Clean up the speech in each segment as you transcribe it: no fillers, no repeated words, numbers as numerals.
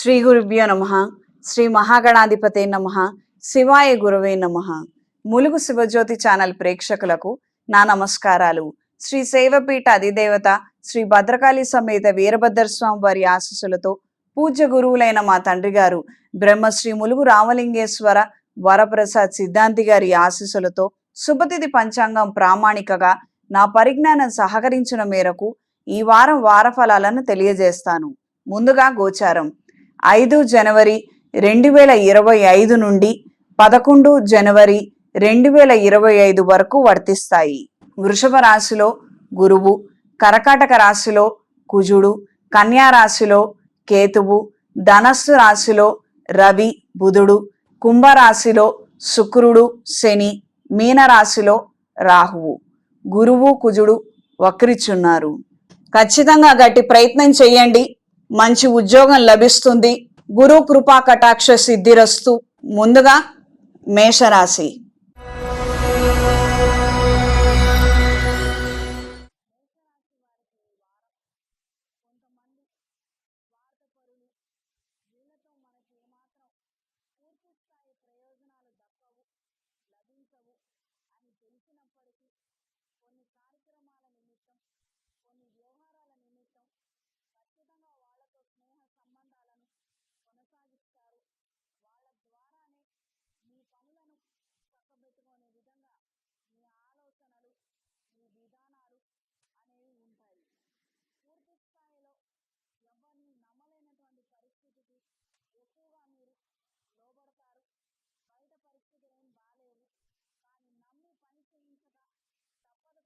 శ్రీ గురుభ్యో నమః. శ్రీ మహాగణాధిపతే నమః. శివాయ గురవే నమః. ములుగు శివజ్యోతి ఛానల్ ప్రేక్షకులకు నా నమస్కారాలు. శ్రీ సేవపీఠ అధిదేవత శ్రీ భద్రకాళి సమేత వీరభద్రస్వామి వారి ఆశీస్సులతో పూజ్య గురువులైన మా తండ్రి గారు బ్రహ్మశ్రీ ములుగు రామలింగేశ్వర వరప్రసాద్ సిద్ధాంతి గారి ఆశీస్సులతో శుభతిథి పంచాంగం ప్రామాణికగా నా పరిజ్ఞానం సహకరించిన మేరకు ఈ వారం వార ఫలాలను తెలియజేస్తాను. ముందుగా గోచారం 5 జనవరి 2025 నుండి 11 జనవరి 2025 వరకు వర్తిస్తాయి. వృషభ రాశిలో గురువు, కర్కాటక రాశిలో కుజుడు, కన్యా రాశిలో కేతువు, ధనస్సు రాశిలో రవి బుధుడు, కుంభరాశిలో శుక్రుడు శని, మీనరాశిలో రాహువు. గురువు కుజుడు వక్రిచున్నారు. ఖచ్చితంగా గట్టి ప్రయత్నం చేయండి, మంచి ఉద్యోగం లభిస్తుంది. గురు కృపా కటాక్ష సిద్ధిరస్తు. ముందుగా మేషరాశి. కొన్ని కార్యక్రమాల నిమిత్తం, కొన్ని వ్యవహారాల నిమిత్తం ఖచ్చితంగా వాళ్ళతో స్నేహ సంబంధాలను కొనసాగిస్తారు. వాళ్ళ ద్వారానే మీ పనులను చక్కబెట్టుకునే విధంగా మీ ఆలోచనలు, మీ విధానాలు అనేవి ఉంటాయి. పూర్తి స్థాయిలో ఎవరిని నమ్మలేనటువంటి పరిస్థితికి ఎక్కువగా మీరు లోబడతారు. బయట పరిస్థితులు ఏం బాలేవు, కానీ నమ్మి పని చేయించక తప్పదు కదా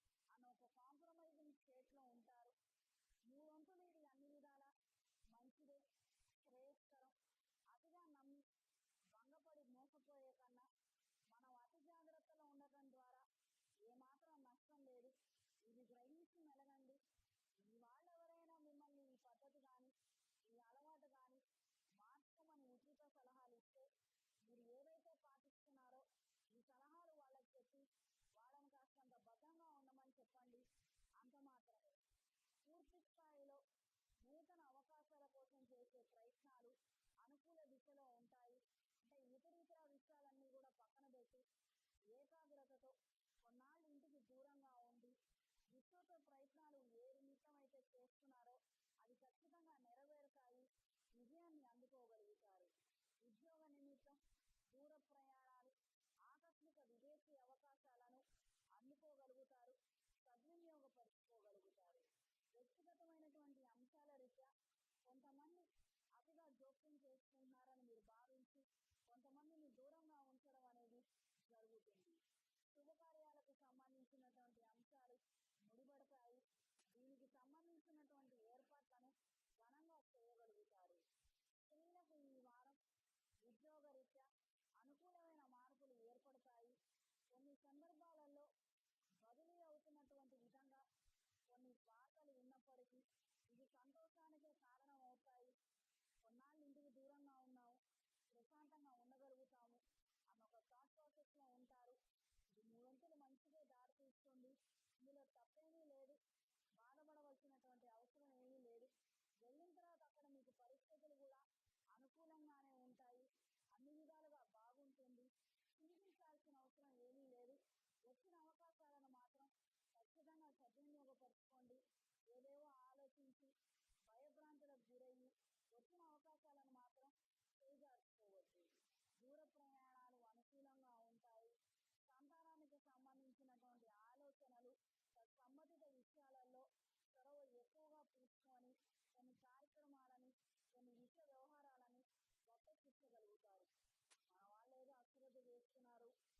అని ఒక కాంప్రమైజింగ్ స్టేట్లో ఉంటారు. మీ వంతులు ఇది అన్ని విధాలా మంచిదే, శ్రేయస్కరం. అతిగా నమ్మి భంగపడి మోసపోయే కన్నా మనం అతి జాగ్రత్తలో ఉండటం ద్వారా ఏమాత్రం నష్టం లేదు. ఇది గ్రహించి మెలగండి. మీ వాళ్ళు ఎవరైనా మిమ్మల్ని ఈ పద్ధతి కానీ ఈ అలవాటు కానీ మార్చుకోమని ఉచిత సలహాలు ఇస్తే మీరు ఏవైతే పాటిస్తున్నారో ఈ సలహాలు వాళ్ళకి చెప్పి వాళ్ళని కాస్తంత భద్రంగా ఉండమని చెప్పండి. అంత మాత్రమే. పూర్తి స్థాయిలో నూతన అవకాశాల కోసం చేసే ప్రయత్నాలు అనుకూల దిశలో ఉంటాయి. అంటే ఇతర విషయాలన్నీ కూడా పక్కన పెట్టి ఏకాగ్రతతో కొన్నాళ్ళు ఇంటికి దూరంగా ఉండి విస్తృత ప్రయత్నాలు ఏ నిమిత్తం అయితే చేస్తున్నారో అవి ఖచ్చితంగా నెరవేరుతాయి. విజయాన్ని అందుకోగలుగుతారు. ఉద్యోగ నిమిత్తం దూర ప్రయాణాలు, ఆకస్మిక విదేశీ అవకాశాలను అందుకోగలుగుతారు, సద్వినియోగపరుచుకోగలుగుతారు. వ్యక్తిగతమైనటువంటి అంశాల రీత్యా కొంతమంది అతిగా జోక్యం చేసుకుంటున్నారని మీరు భావించి కొంతమందిని దూరంగా ఉంచడం అనేది జరుగుతుంది. శుభకార్యాలకు సంబంధించినటువంటి అంశాలు ముడిపడతాయి. దీనికి సంబంధించినటువంటి ఏర్పాట్లను ఘనంగా చేయగలుగుతారు. స్త్రీలకు ఈ వారం ఉద్యోగ రీత్యా అనుకూలమైన మార్పులు ఏర్పడతాయి. కొన్ని సందర్భాలలో బదిలీ అవుతున్నటువంటి విధంగా కొన్ని వార్తలు ఉన్నప్పటికీ ఇవి సంతోషానికే కారణం అవుతాయి. కొన్నాళ్ళు ఇంటికి దూరంగా ఉన్నాము, ప్రశాంతంగా ఉండగలుగుతాము అన్న ఒక థాట్ ప్రాసెస్లో ఉంటారు. ఇది మీ వంతులు మంచిగా దారి తీస్తుంది. ఇందులో తప్పేమీ లేదు, బాధపడవలసినటువంటి అవసరం ఏమీ లేదు. వెళ్ళిన తర్వాత అక్కడ మీకు పరిస్థితులు కూడా అనుకూలంగానే ఉంటాయి. అన్ని విధాలుగా బాగుంటుంది. చింతించాల్సిన అవసరం ఏమీ లేదు. వచ్చిన అవకాశాలను మాత్రం ఖచ్చితంగా సద్వినియోగపరచుకోండి. ఏదేవో ఆలోచించి భయభ్రాంతులకు గురయ్యి వచ్చిన అవకాశాలను మాత్రం చేజార్చుకోవద్దు. దూర ప్రయాణాలు అనుకూలంగా ఉంటాయి. సంతానానికి సంబంధించినటువంటి ఆలోచనలు, సంబంధిత విషయాలలో చొరవ ఎక్కువగా తీసుకొని కొన్ని కార్యక్రమాలని, కొన్ని విషయ వ్యవహారాలని గట్టెక్కించగలుగుతారు. మన వాళ్ళు ఏదో అశ్రద్ధ చేస్తున్నారు, మనకు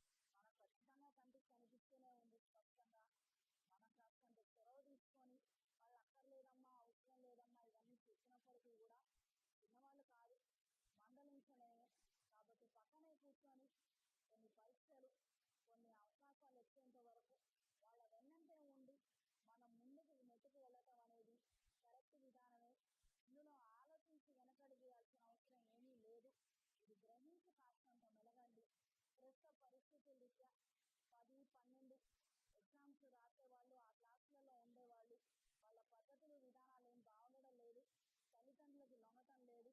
ఖచ్చితంగా కంటికి కనిపిస్తూనే ఉంది స్పష్టంగా. మనం కాస్తంత చొరవ తీసుకొని వాళ్ళు అక్కర్లేదమ్మా, అవసరం లేదమ్మా ఇవన్నీ చెప్పినప్పటికీ కూడా చిన్నవాళ్ళు కాదు, మందలించలేము. కాబట్టి పక్కనే కూర్చొని కొన్ని పరీక్షలు, కొన్ని అవకాశాలు వచ్చేంత వరకు వాళ్ళ వెన్నంటే ఉండి మనం ముందుకు నెట్టుకు వెళ్ళటం అనేది కరెక్ట్ విధానమే. ఇందులో ఆలోచించి వెనకడుగేయాల్సిన అవసరం ఏమీ లేదు. ఇది గ్రహించి కాస్తంత మెలగండి. ప్రస్తుత పరిస్థితుల రీత్యా 10, 12 ఎగ్జామ్స్ రాసేవాళ్ళు, ఆ క్లాసులలో ఉండేవాళ్ళు వాళ్ళ పద్ధతులు విధానాలు ఏం బాగుండడం లేదు. తల్లిదండ్రులకు లొంగటం లేదు.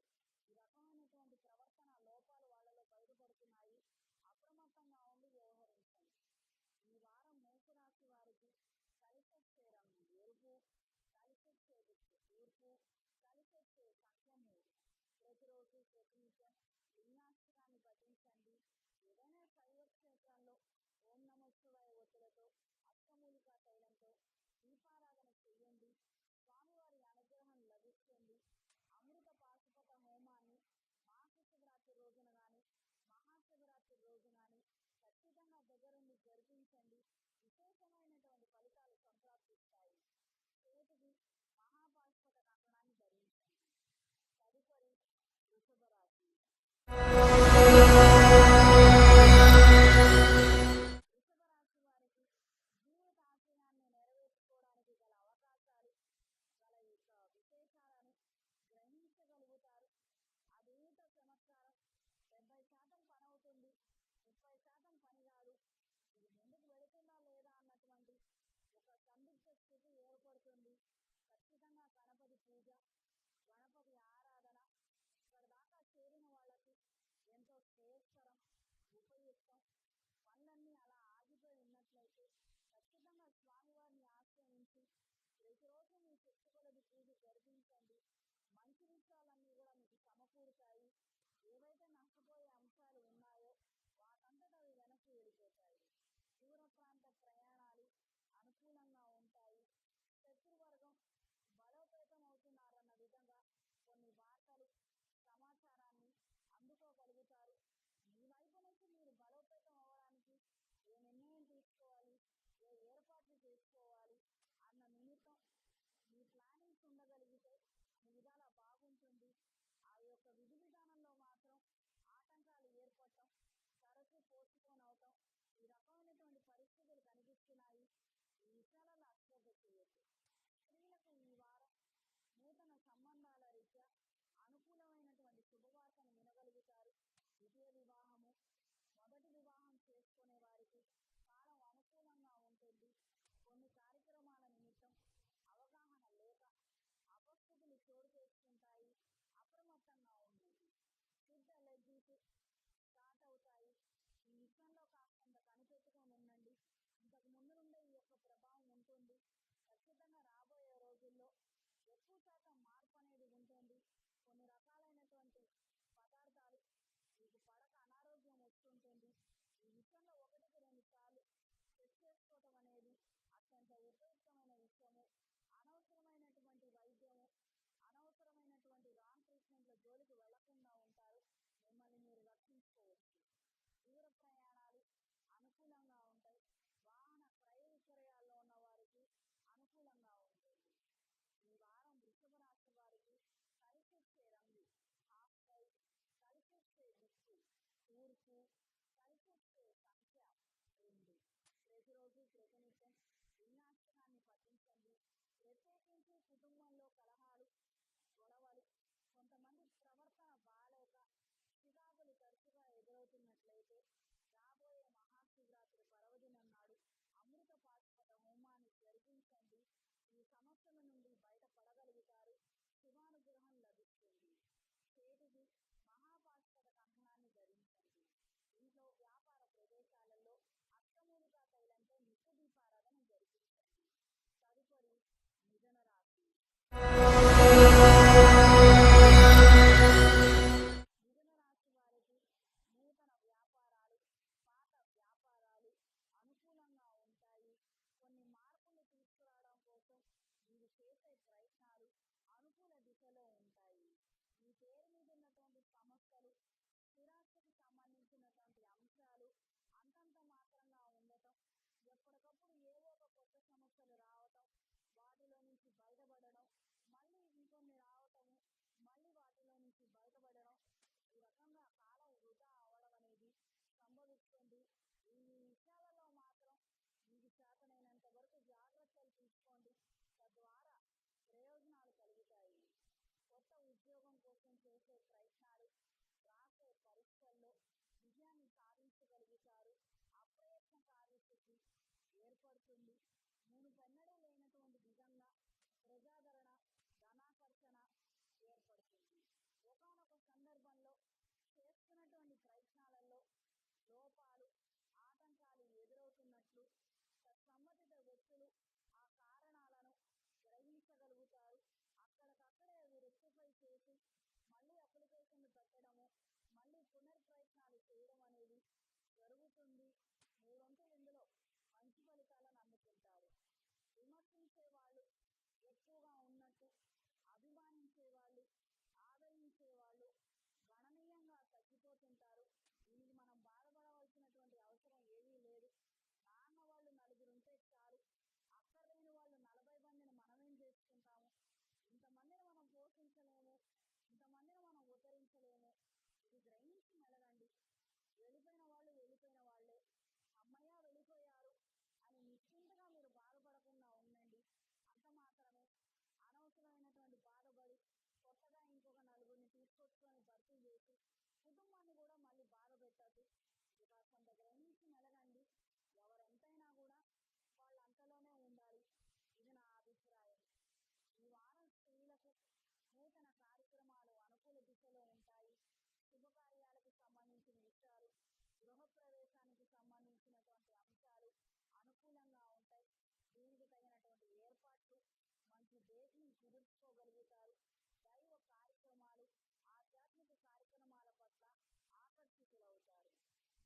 ప్రతినిత్యం లింగాష్టకాన్ని పఠించండి. ఏదైనా శైవ క్షేత్రాల్లో ఓం నమ శివాయ ఒత్తులతో అష్టమూలికా తైలంతో దీపారాధన చెయ్యండి. స్వామివారి అనుగ్రహం లభిస్తుంది. అమృత పాశుపత హోమాన్ని మహాశివరాత్రి రోజున కానీ మహాశివరాత్రి రోజు కానీ ఖచ్చితంగా దగ్గరుండి జరిపించండి. విశేషమైనటువంటి ఫలితాలు సంప్రాప్తిస్తాయి. చేతికి మహాపాశుపత కంకణాన్ని ధరించండి. తదుపరి వృషభ రాశి. వృషభ రాశి వారికి జీవిత ఆశయాన్ని నెరవేర్చుకోవడానికి గల అవకాశాలు గల యొక్క విశేషాలను గ్రహించగలుగుతారు. అదేమిటో చమత్కారం, 70% పని అవుతుంది, 30% పని కాదు, ఇది ముందుకు వెళుతుందా లేదా అన్నటువంటి ఒక సందిగ్ధ స్థితి ఏర్పడుతుంది. ఖచ్చితంగా గణపతి పూజ, గణపతి ఆరాధన ఇక్కడ దాకా చేరిన వాళ్ళకి ఎంతో శ్రేయస్కరం, ఉపయుక్తం. పనులన్నీ అలా ఆగిపోయి ఉన్నట్లయితే ఖచ్చితంగా స్వామివారిని ఆశ్రయించి ప్రతిరోజు మీ శక్తి కొలది పూజ జరిపించండి. మంచి విషయాలన్నీ కూడా మీకు సమకూరుతాయి. ఏవైతే నష్టపోయే అంశాలు ఉన్నాయో వాటంతటా అవి వెనక్కి వెళ్ళిపోతాయి. దూర ప్రాంత ప్రయాణాలు అనుకూలంగా ఉంటాయి. శత్రువర్గం బలోపేతం అవుతున్నారన్న విధంగా కొన్ని వార్తలు, సమాచారాన్ని అందుకోగలుగుతారు. మీ వైపు నుంచి మీరు బలోపేతం అవ్వడానికి ఏ నిర్ణయం తీసుకోవాలి, ఏ ఏర్పాట్లు చేసుకోవాలి అన్న నిమిత్తం మీ ప్లానింగ్స్ ఉండగలిగితే అన్ని విధాలా బాగుంటుంది. ఆ యొక్క విధి విధానంలో మాత్రం ఆటంకాలు ఏర్పడటం, తరచూ పోస్ట్పోన్ అవటం, ఈ రకమైనటువంటి పరిస్థితులు కనిపిస్తున్నాయి. ఈ విషయాలలో అశ్రద్ధ చేయొద్దు. స్త్రీలకు ఈ వారం నూతన సంబంధాల రీత్యా అనుకూలమైనటువంటి శుభవార్తను వినగలుగుతారు. ద్వితీయ వివాహము, మొదటి వివాహం చేసుకునే వారికి కాలం అనుకూలంగా ఉంటుంది. కొన్ని కార్యక్రమాల నిమిత్తం అవగాహన లేక అపస్థితులు చోటు చేసుకుంటాయి. అప్రమత్తంగా ఉంటుంది. ఫుడ్ అలర్జీస్ స్టార్ట్ అవుతాయి. ఈ విషయంలో కాస్తంత కనిపెట్టుకొని ఉండండి. ఇంతకు ముందు నుండే ఈ యొక్క ప్రభావం ఉంటుంది. ఖచ్చితంగా రాబోయే రోజుల్లో ఎక్కువ శాతం మార్పు అనేది ఉంటుంది. కొన్ని రకాలైనటువంటి పదార్థాలు మీకు పడక అనారోగ్యం వస్తుంటుంది. ఈ విషయంలో 1-2 సార్లు చెక్ చేసుకోవటం అనేది అత్యంత ఉపయుక్తమైన విషయము. అనవసరమైనటువంటి వైద్యము, అనవసరమైనటువంటి రాంగ్ ట్రీట్మెంట్ల జోలికి వెళ్లకుండా ఉంటారు. మిమ్మల్ని మీరు రక్షించుకోవచ్చు. దూర ప్రయాణాలు అనుకూలంగా ఉంటాయి. వాహన క్రయ విక్రయాల్లో ఉన్న వారికి అనుకూలంగా ఉంటుంది. ఈ వారం వృషభ రాశి వారికి కలిసొచ్చే రంగు హాఫ్ వైట్, కలిసొచ్చే దిక్కు తూర్పు, కలిసొచ్చే సంఖ్య 2. ప్రతిరోజు ప్రతినిత్యం లింగాష్టకాన్ని పఠించండి. ప్రత్యేకించి కుటుంబంలో కలహాలు, గొడవలు, కొంతమంది ప్రవర్తన బాలేక చికాకులు తరచుగా ఎదురవుతున్నట్లయితే రాబోయే మహాశివరాత్రి పర్వదినం నాడు అమృత పాశుపత హోమాన్ని జరిపించండి. ఈ సమస్యల నుండి బయటపడగలుగుతారు. శివానుగ్రహం లభిస్తుంది. చేతికి మహాపాశుపత కంకణాన్ని ధరించండి. ఇంట్లో, వ్యాపార ప్రదేశాలలో అష్టమూలికా తైలంతో నిత్య దీపారాధన జరిపించండి. తదుపరి మిథున రాశి. మిథున రాశి వారికి నూతన వ్యాపారాలు, పాత వ్యాపారాలు అనుకూలంగా ఉంటాయి. కొన్ని మార్పులు తీసుకురావడం కోసం మీరు చేసే ప్రయత్నాలు అనుకూల దిశలో ఉంటాయి. మీ పేరు మీద ఉన్నటువంటి సమస్యలు, స్థిరాస్తికి సంబంధించినటువంటి అంశాలు అంతంత మాత్రంగా ఉండటం, ఎప్పటికప్పుడు ఏవో ఒక కొత్త సమస్యలు రావటం, వాటిలో నుంచి బయటపడడం, మళ్ళీ ఇంకొన్ని రావటము, మళ్ళీ వాటిలో నుంచి బయటపడడం, ఈ రకంగా కాలం వృధా అవడం అనేది సంభవిస్తుంది. ఈ విషయాలలో మాత్రం మీకు చేతనైనంత వరకు జాగ్రత్తలు తీసుకోండి. తద్వారా ప్రయోజనాలు కలుగుతాయి. కొత్త ఉద్యోగం కోసం చేసే ప్రయత్నాలు, రాసే పరీక్షల్లో విజయాన్ని సాధించగలుగుతారు. అప్రయత్న కార్యసిద్ధి ఏర్పడుతుంది. మునుపెన్నడూ లేనటువంటి విధంగా ప్రజాదరణ, ధనాకర్షణ ఏర్పడుతుంది. ఒకానొక సందర్భంలో చేస్తున్నటువంటి ప్రయత్నాలలో లోపాలు, ఆటంకాలు ఎదురవుతున్నట్లు సంబంధిత వ్యక్తులు ఆ కారణాలను గ్రహించగలుగుతారు. అక్కడికక్కడే అవి రెక్టిఫై చేసి మళ్ళీ అప్లికేషన్లు పెట్ట చేయడము, మళ్ళీ పునర్ప్రయత్నాలు చేయడం అనేది జరుగుతుంది. మీరంతా ఇందులో మంచి ఫలితాలను అందుకుంటారు. విమర్శించే వాళ్ళు ఎక్కువగా ఉన్నట్టు, అభిమానించే వాళ్ళు, ఆదరించే వాళ్ళు గణనీయంగా తగ్గిపోతుంటారు. దీనికి మనం బాధపడవలసినటువంటి అవసరం ఏమీ లేదు. నాన్న వాళ్ళు నలుగురు ఉంటే చాలు, అక్కర్లేని వాళ్ళు 40 మందిని మనమేం చేసుకుంటాము? ఇంతమందిని మనం పోషించలేము, ఇంతమందిని మనం ఉద్ధరించలేము. ఇది గ్రహించి మెలగండి. వెళ్ళిపోయిన వాళ్ళు వెళ్ళిపోయిన వాళ్ళే, అమ్మయ్య వెళ్ళిపోయారు అని నిశ్చింతగా మీరు బాధపడకుండా ఉండండి. అంత మాత్రమే. అనవసరమైనటువంటి బాధపడి కొత్తగా ఇంకొక నలుగురిని తీసుకొచ్చుకొని భర్తీ చేసి కుటుంబాన్ని కూడా మళ్ళీ బాధ పెట్టద్దు. ఇది కాస్తంత గ్రహించి మెలగండి. ఎవరెంతైనా కూడా వాళ్ళు అంతలోనే ఉండాలి. ఇది నా అభిప్రాయం. ఈ వారం స్త్రీలకు నూతన కార్యక్రమాలు అనుకూల దిశలో ఉంటాయి. శుభకార్యాలకు సంబంధించిన విషయాలు, గృహప్రవేశానికి సంబంధించినటువంటి అంశాలు అనుకూలంగా ఉంటాయి. దీనికి తగినటువంటి ఏర్పాట్లు, మంచి డేట్ని కుదుర్చుకోగలుగుతారు. దైవ కార్యక్రమాలు, ఆధ్యాత్మిక కార్యక్రమాల పట్ల ఆకర్షితులవుతారు.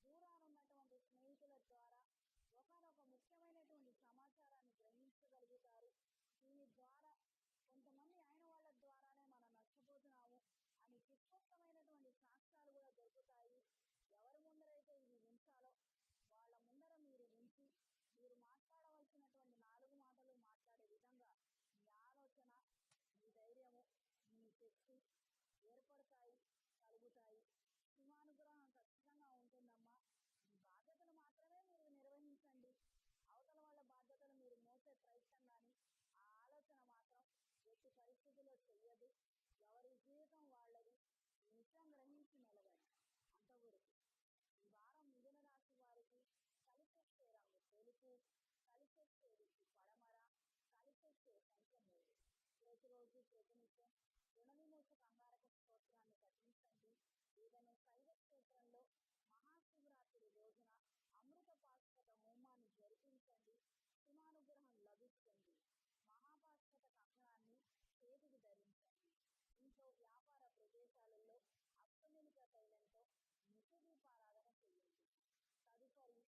దూరానున్నటువంటి స్నేహితుల ద్వారా ఒకనొక ముఖ్యమైనటువంటి సమాచారాన్ని గ్రహించగలుగుతారు. దీని ద్వారా కొంతమంది అయిన వాళ్ళ ద్వారానే మనం నష్టపోతున్నాము అని సుస్పష్టమైనటువంటి సాక్ష్యాలు కూడా దొరుకుతాయి. ఎవరి ముందరైతే ఇది ఉంచాలో వాళ్ళ ముందర మీరు ఉంచి, మీరు మాట్లాడవలసినటువంటి 4 మాటలు మాట్లాడే విధంగా మీ ఆలోచన, మీ ధైర్యము, మీ శక్తి ఏర్పడతాయి, కలుగుతాయి. శివానుగ్రహం ఖచ్చితంగా ఉంటుందమ్మా. మీ బాధ్యతలు మాత్రమే మీరు నిర్వహించండి. అవతల వాళ్ళ బాధ్యతలు మీరు మోసే ప్రయత్నం కానీ ఆ ఆలోచన మాత్రం ఎట్టి పరిస్థితుల్లో చెయ్యదు. ఎవరి జీవితం వాళ్ళది. ఈ విషయం గ్రహించి మెలగండి. అంతవరకు ఈ వారం మిథున రాశి వారికి కలిసొచ్చే రంగు తెలుపు, కలిసొచ్చే దిక్కు పడమర, కలిసొచ్చే సంఖ్య 3. ప్రతిరోజు ప్రతినిత్యం రుణవిమోచక అంగారక స్తోత్రాన్ని పఠించండి. ఏదైనా శైవ క్షేత్రంలో మహాశివరాత్రి రోజున అమృత పాశుపత హోమాన్ని జరిపించండి. శివానుగ్రహం లభిస్తుంది. మహాపాశుపత కంకణాన్ని చేతికి ధరించండి. ఇంట్లో వ్యాపార ప్రదేశాలలో అష్టమూలిక తైలంతో నిత్య దీపారాధన చేయండి. తదుపరి కర్కాటక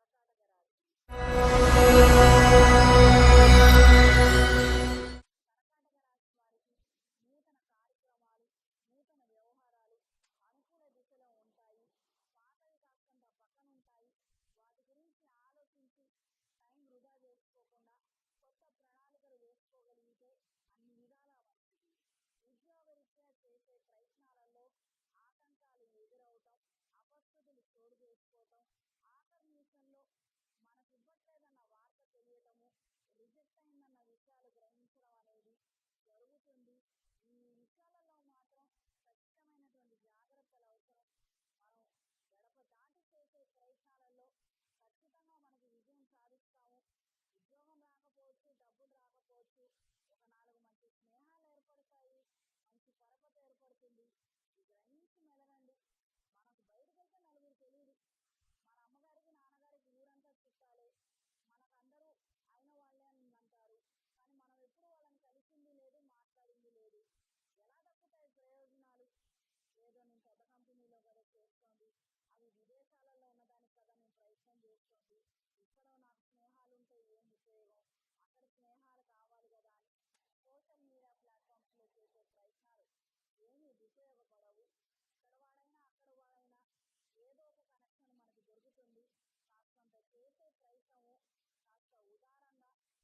రాశి. కర్కాటక రాశి వారికి నూతన కార్యక్రమాలు, నూతన వ్యవహారాలు అనుకూల దిశలో ఉంటాయి. పాతవి కాస్తంత పక్కనుంటాయి. వాటి గురించి ఆలోచించి టైం వృధా చేసుకోకుండా కొత్త ప్రణాళికలు వేసుకోగలిగితే అన్ని విధాలా మంచిది. ఉద్యోగరీత్యా చేసే ప్రయత్నాలలో ఆటంకాలు ఎదురవటం, అపస్థుతులు చోటు చేసుకోవటం, ఆఖరి నిమిషంలో మనకు ఇవ్వట్లేదన్న వార్త తెలియటము, రిజెక్ట్ అయిందన్న విషయాలు గ్రహించడం అనేది జరుగుతుంది. ఈ విషయాలలో మాత్రం ఖచ్చితమైనటువంటి జాగ్రత్తలు అవసరం. మనం గడప దాటి చేసే ప్రయత్నాలలో ఖచ్చితంగా మనకి విజయం సాధిస్తాము. ఉద్యోగం రాకపోవచ్చు, డబ్బులు రాకపోవచ్చు, ఒక 4 మంచి స్నేహాలు ఏర్పడతాయి, మంచి పరపతి ఏర్పడుతుంది. ఇది గ్రహించి మెలగండి. మనకు బయటకు వెళ్తే నలుగురు తెలియదు. మన అమ్మగారికి, నాన్నగారికి ఊరంతా చుట్టాలే, మనకు అందరూ అయిన వాళ్ళే అని అంటారు. కానీ మనం ఎప్పుడు వాళ్ళని కలిసింది లేదు, మాట్లాడింది లేదు. ఎలా దక్కుతాయి ప్రయోజనాలు? ఏదో నేను పెద్ద కంపెనీలో కదా చేస్తోంది, అవి విదేశాలలో ఉన్నదానికి కదా నేను ప్రయత్నం చేస్తోంది, ఇక్కడ నాకు స్నేహాలు ఉంటే ఏం ఉపయోగం, అక్కడ స్నేహాలు కావాలి కదా అని సోషల్ మీడియా ప్లాట్ఫామ్స్లో చేసే ప్రయత్నాలు ఏమీ ఉపయోగపడవు. ఇక్కడ వాడైనా అక్కడ వాడైనా ఏదో ఒక కనెక్షన్ మనకు దొరుకుతుంది. కాస్తంత చేసే ప్రయత్నము కాస్త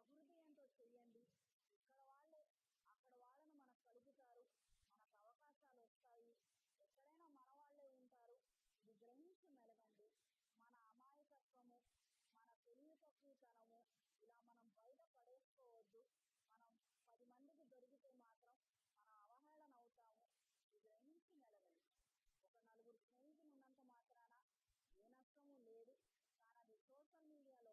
ఉదారంగా సహృదయంతో చెయ్యండి. ఇక్కడ వాళ్ళే అక్కడ వాళ్ళను మనకు కలుపుతారు, మనకు అవకాశాలు వస్తాయి. ఎక్కడైనా మన వాళ్ళే ఉంటారు. ఇది గ్రహించి మెలగండి. మన అమాయకత్వము, మన తెలివి తక్కువతనము ఇలా మనం బయట పడేసుకోవద్దు. మనం 10 మందికి దొరికితే మాత్రం మనం అవహేళన అవుతాము. ఇది గ్రహించి మెలగండి. ఒక నలుగురు స్నేహితులు ఉన్నంత మాత్రాన ఏ నష్టము లేదు. కానీ అది సోషల్ మీడియాలో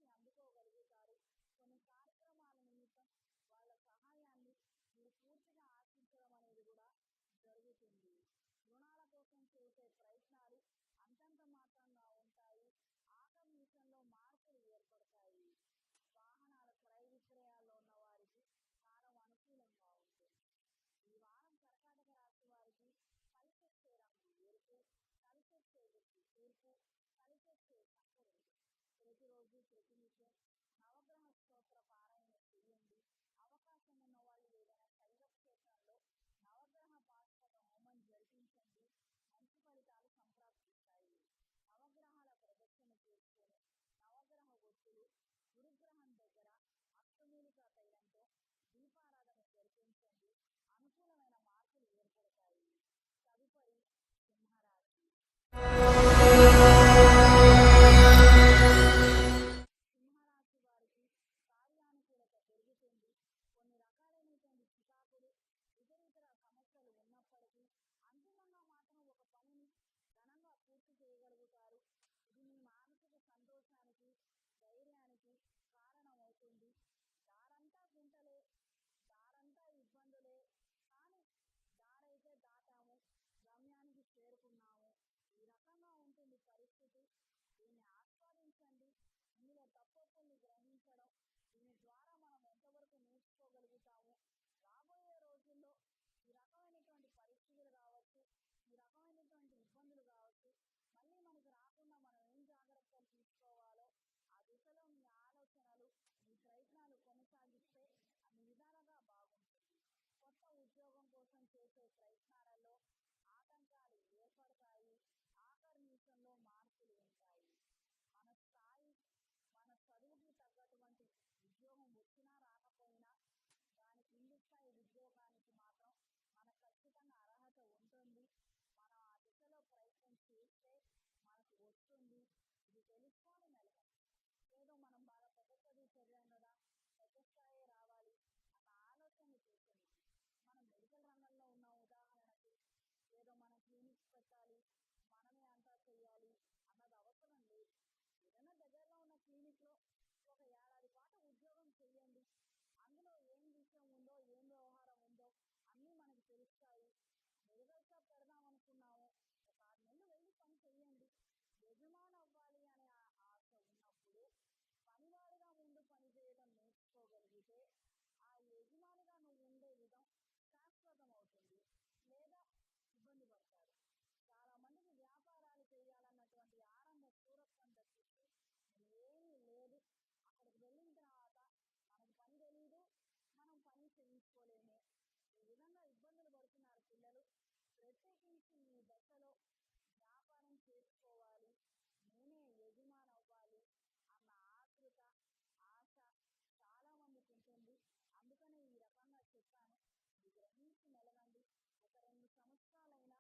దయచేసి అందుకోగలుగుతారు. కొన్ని కార్యక్రమాల నిమిత్తం వాళ్ళ సహాయాన్ని మీరు పూర్తిగా ఆశించడం అనేది కూడా జరుగుతుంది. రుణాల కోసం చేసే ప్రయత్నాలు అంతంత మాత్రంగా ఉంటాయి. ఆఖరి నిమిషంలో మార్పులు ఏర్పడతాయి. వాహనాల క్రయ విక్రయాల్లో ఉన్న వారికి కాలం అనుకూలంగా ఉంటుంది. ఈ వారం కర్కాటక రాశి వారికి కలిసొచ్చే రంగు ఎరుపు, కలిసొచ్చే దిక్కు తూర్పు, కలిసొచ్చే సంఖ్య 2. ప్రతిరోజు ప్రతినిత్యం నవగ్రహ స్తోత్ర పారాయణ చేయండి. అవకాశం ఉన్న వాళ్ళు ఏదైనా శైవ క్షేత్రంలో నవగ్రహ పాశుపత హోమం జరిపించండి. మంచి ఫలితాలు సంప్రాప్తిస్తాయి. నవగ్రహాల ప్రదక్షిణ చేసుకొని నవగ్రహ ఒత్తులు గురుగ్రహం దగ్గర అష్టమూలికా తైలంతో దీపారాధన జరిపించండి. అనుకూలమైన మార్పులు ఏర్పడతాయి. తదుపరి సింహరాశి. సింహరాశి వారికి కార్యానుకూలత పెరుగుతుంది. కొన్ని రకాలైనటువంటి చికాకులు ఇతర సమస్యలు ఉన్నప్పటికీ అంతిమంగా మాత్రం ఒక పనిని ఘనంగా పూర్తి చేయగలుగుతారు. ఇది మీ మానసిక సంతోషానికి, ధైర్యానికి కారణమవుతుంది. దారంతా గుంటలే, దారంతా ఇబ్బందులే, కానీ దారైతే దాటాము, గమ్యానికి చేరుకున్నాము. ఈ రకంగా ఉంటుంది పరిస్థితి. దీన్ని ఆస్వాదించండి. ఇందులో తప్పొప్పుల్ని గ్రహించడం, దీని ద్వారా మనం ఎంతవరకు నేర్చుకోగలుగుతాము. రాబోయే రోజుల్లో ఈ రకమైనటువంటి పరిస్థితులు కావచ్చు, ఈ రకమైనటువంటి ఇబ్బందులు కావచ్చు, మళ్ళీ మనకు రాకుండా మనం ఏం జాగ్రత్తలు తీసుకోవాలో ఆ దిశలో మీ ఆలోచనలు, మీ ప్రయత్నాలు కొనసాగిస్తే అన్ని విధాలుగా బాగుంటుంది. కొత్త ఉద్యోగం కోసం చేసే ప్రయత్నాలలో ఆటంకాలు ఏర్పడతాయి. ఆఖరి నిమిషంలో మార్పులు ఉంటాయి. మన స్థాయి, మన చదువుకి తగ్గటువంటి ఉద్యోగం వచ్చినా రాకపోయినా దాని కింది స్థాయి ఉద్యోగానికి మాత్రం మనకు ఖచ్చితంగా అర్హత ఉంటుంది. మనం ఆ దిశలో ప్రయత్నం చేస్తే మనకు వస్తుంది. ఇది తెలుసుకొని మెలగండి. ఏదో మనం బాగా పెద్ద చదువు చదివాం కదా, పెద్ద స్థాయి రావాలి అన్న ఆలోచనలు చేస్తుంది. మనం మెడికల్ రంగంలో ఉన్న ఉదాహరణకి ఏదో మనం క్లినిక్స్ పెట్టాలి, మనమే అంతా చేయాలి అన్నది అవసరం లేదు. ఏదైనా దగ్గరలో ఉన్న క్లినిక్లో ఒక ఏడాది పాటు ఉద్యోగం చేయండి. అందులో ఏం విషయం ఉందో, ఏం వ్యవహారం ఉందో అన్నీ మనకు తెలుస్తాయి. మెడికల్ షాప్ పెడదాం అనుకున్నాము, ఒక 6 నెలలు వెళ్ళి పని చేయండి. యజమాని అవ్వాలి అనే ఆశ ఉన్నప్పుడు పనివాడిగా ముందు పని చేయడం నేర్చుకోగలిగితే ఆ యజమానిగా నువ్వు ఉండే విధం శాశ్వతం అవుతుంది. లేదా ఇబ్బంది పడతారు. చాలా మందికి వ్యాపారాలు చేయాలన్నటువంటి ఆరంభ స్థూరత్వం తప్పించి ఏమీ లేదు. అక్కడికి వెళ్ళిన తర్వాత మనకు పని తెలీదు, మనం పని చేయించుకోలేము. ఈ విధంగా ఇబ్బందులు పడుతున్నారు పిల్లలు. ప్రత్యేకించి ఈ దశలో వ్యాపారం చేసుకోవాలి, నేనే యజమాని అవ్వాలి అన్న ఆతృత, ఆశ చాలా మందికి ఉంటుంది. అందుకనే ఈ రకంగా చెప్పాను. ఇది గ్రహించి మెలగండి. ఒక 2 సంవత్సరాలైనా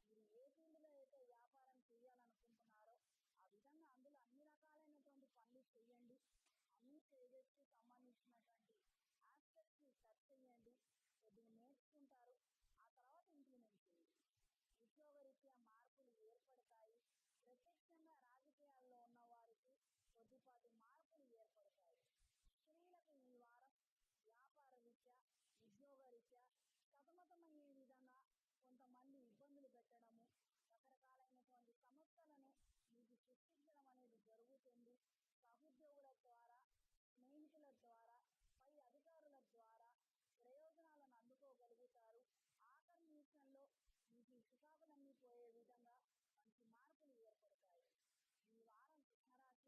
మీరు ఏ ఫీల్డ్లో అయితే వ్యాపారం చేయాలనుకుంటున్నారో ఆ విధంగా అందులో అన్ని రకాలైనటువంటి పనులు చేయండి. అన్ని స్టేజెస్కి సంబంధించినటువంటి ఆస్పెక్ట్స్ని టచ్ చేయండి. కొద్దిగా నేర్చుకుంటారు. ఆ తర్వాత ఇంప్లిమెంట్ చేయండి. ఉద్యోగరీత్యా మార్పులు ఏర్పడతాయి. ప్రత్యక్షంగా రాజకీయాల్లో ఉన్న వారికి కొద్దిపాటి మార్పులు ఏర్పడతాయి. స్త్రీలకు ఈ వారం వ్యాపార రీత్యా, ఉద్యోగ రీత్యా సతమతమయ్యే విధంగా కొంతమంది ఇబ్బందులు పెట్టడము, రకరకాలైనటువంటి సమస్యలను మీకు సృష్టించడం అనేది జరుగుతుంది. సహోద్యోగుల ద్వారా, స్నేహితుల ద్వారా, పై అధికారుల ద్వారా ప్రయోజనాలను అందుకోగలుగుతారు. ఆఖరి నిమిషంలో మీకు చికాకులన్నీ పోయే విధంగా మంచి మార్పులు ఏర్పడతాయి. ఈ వారం సింహరాశి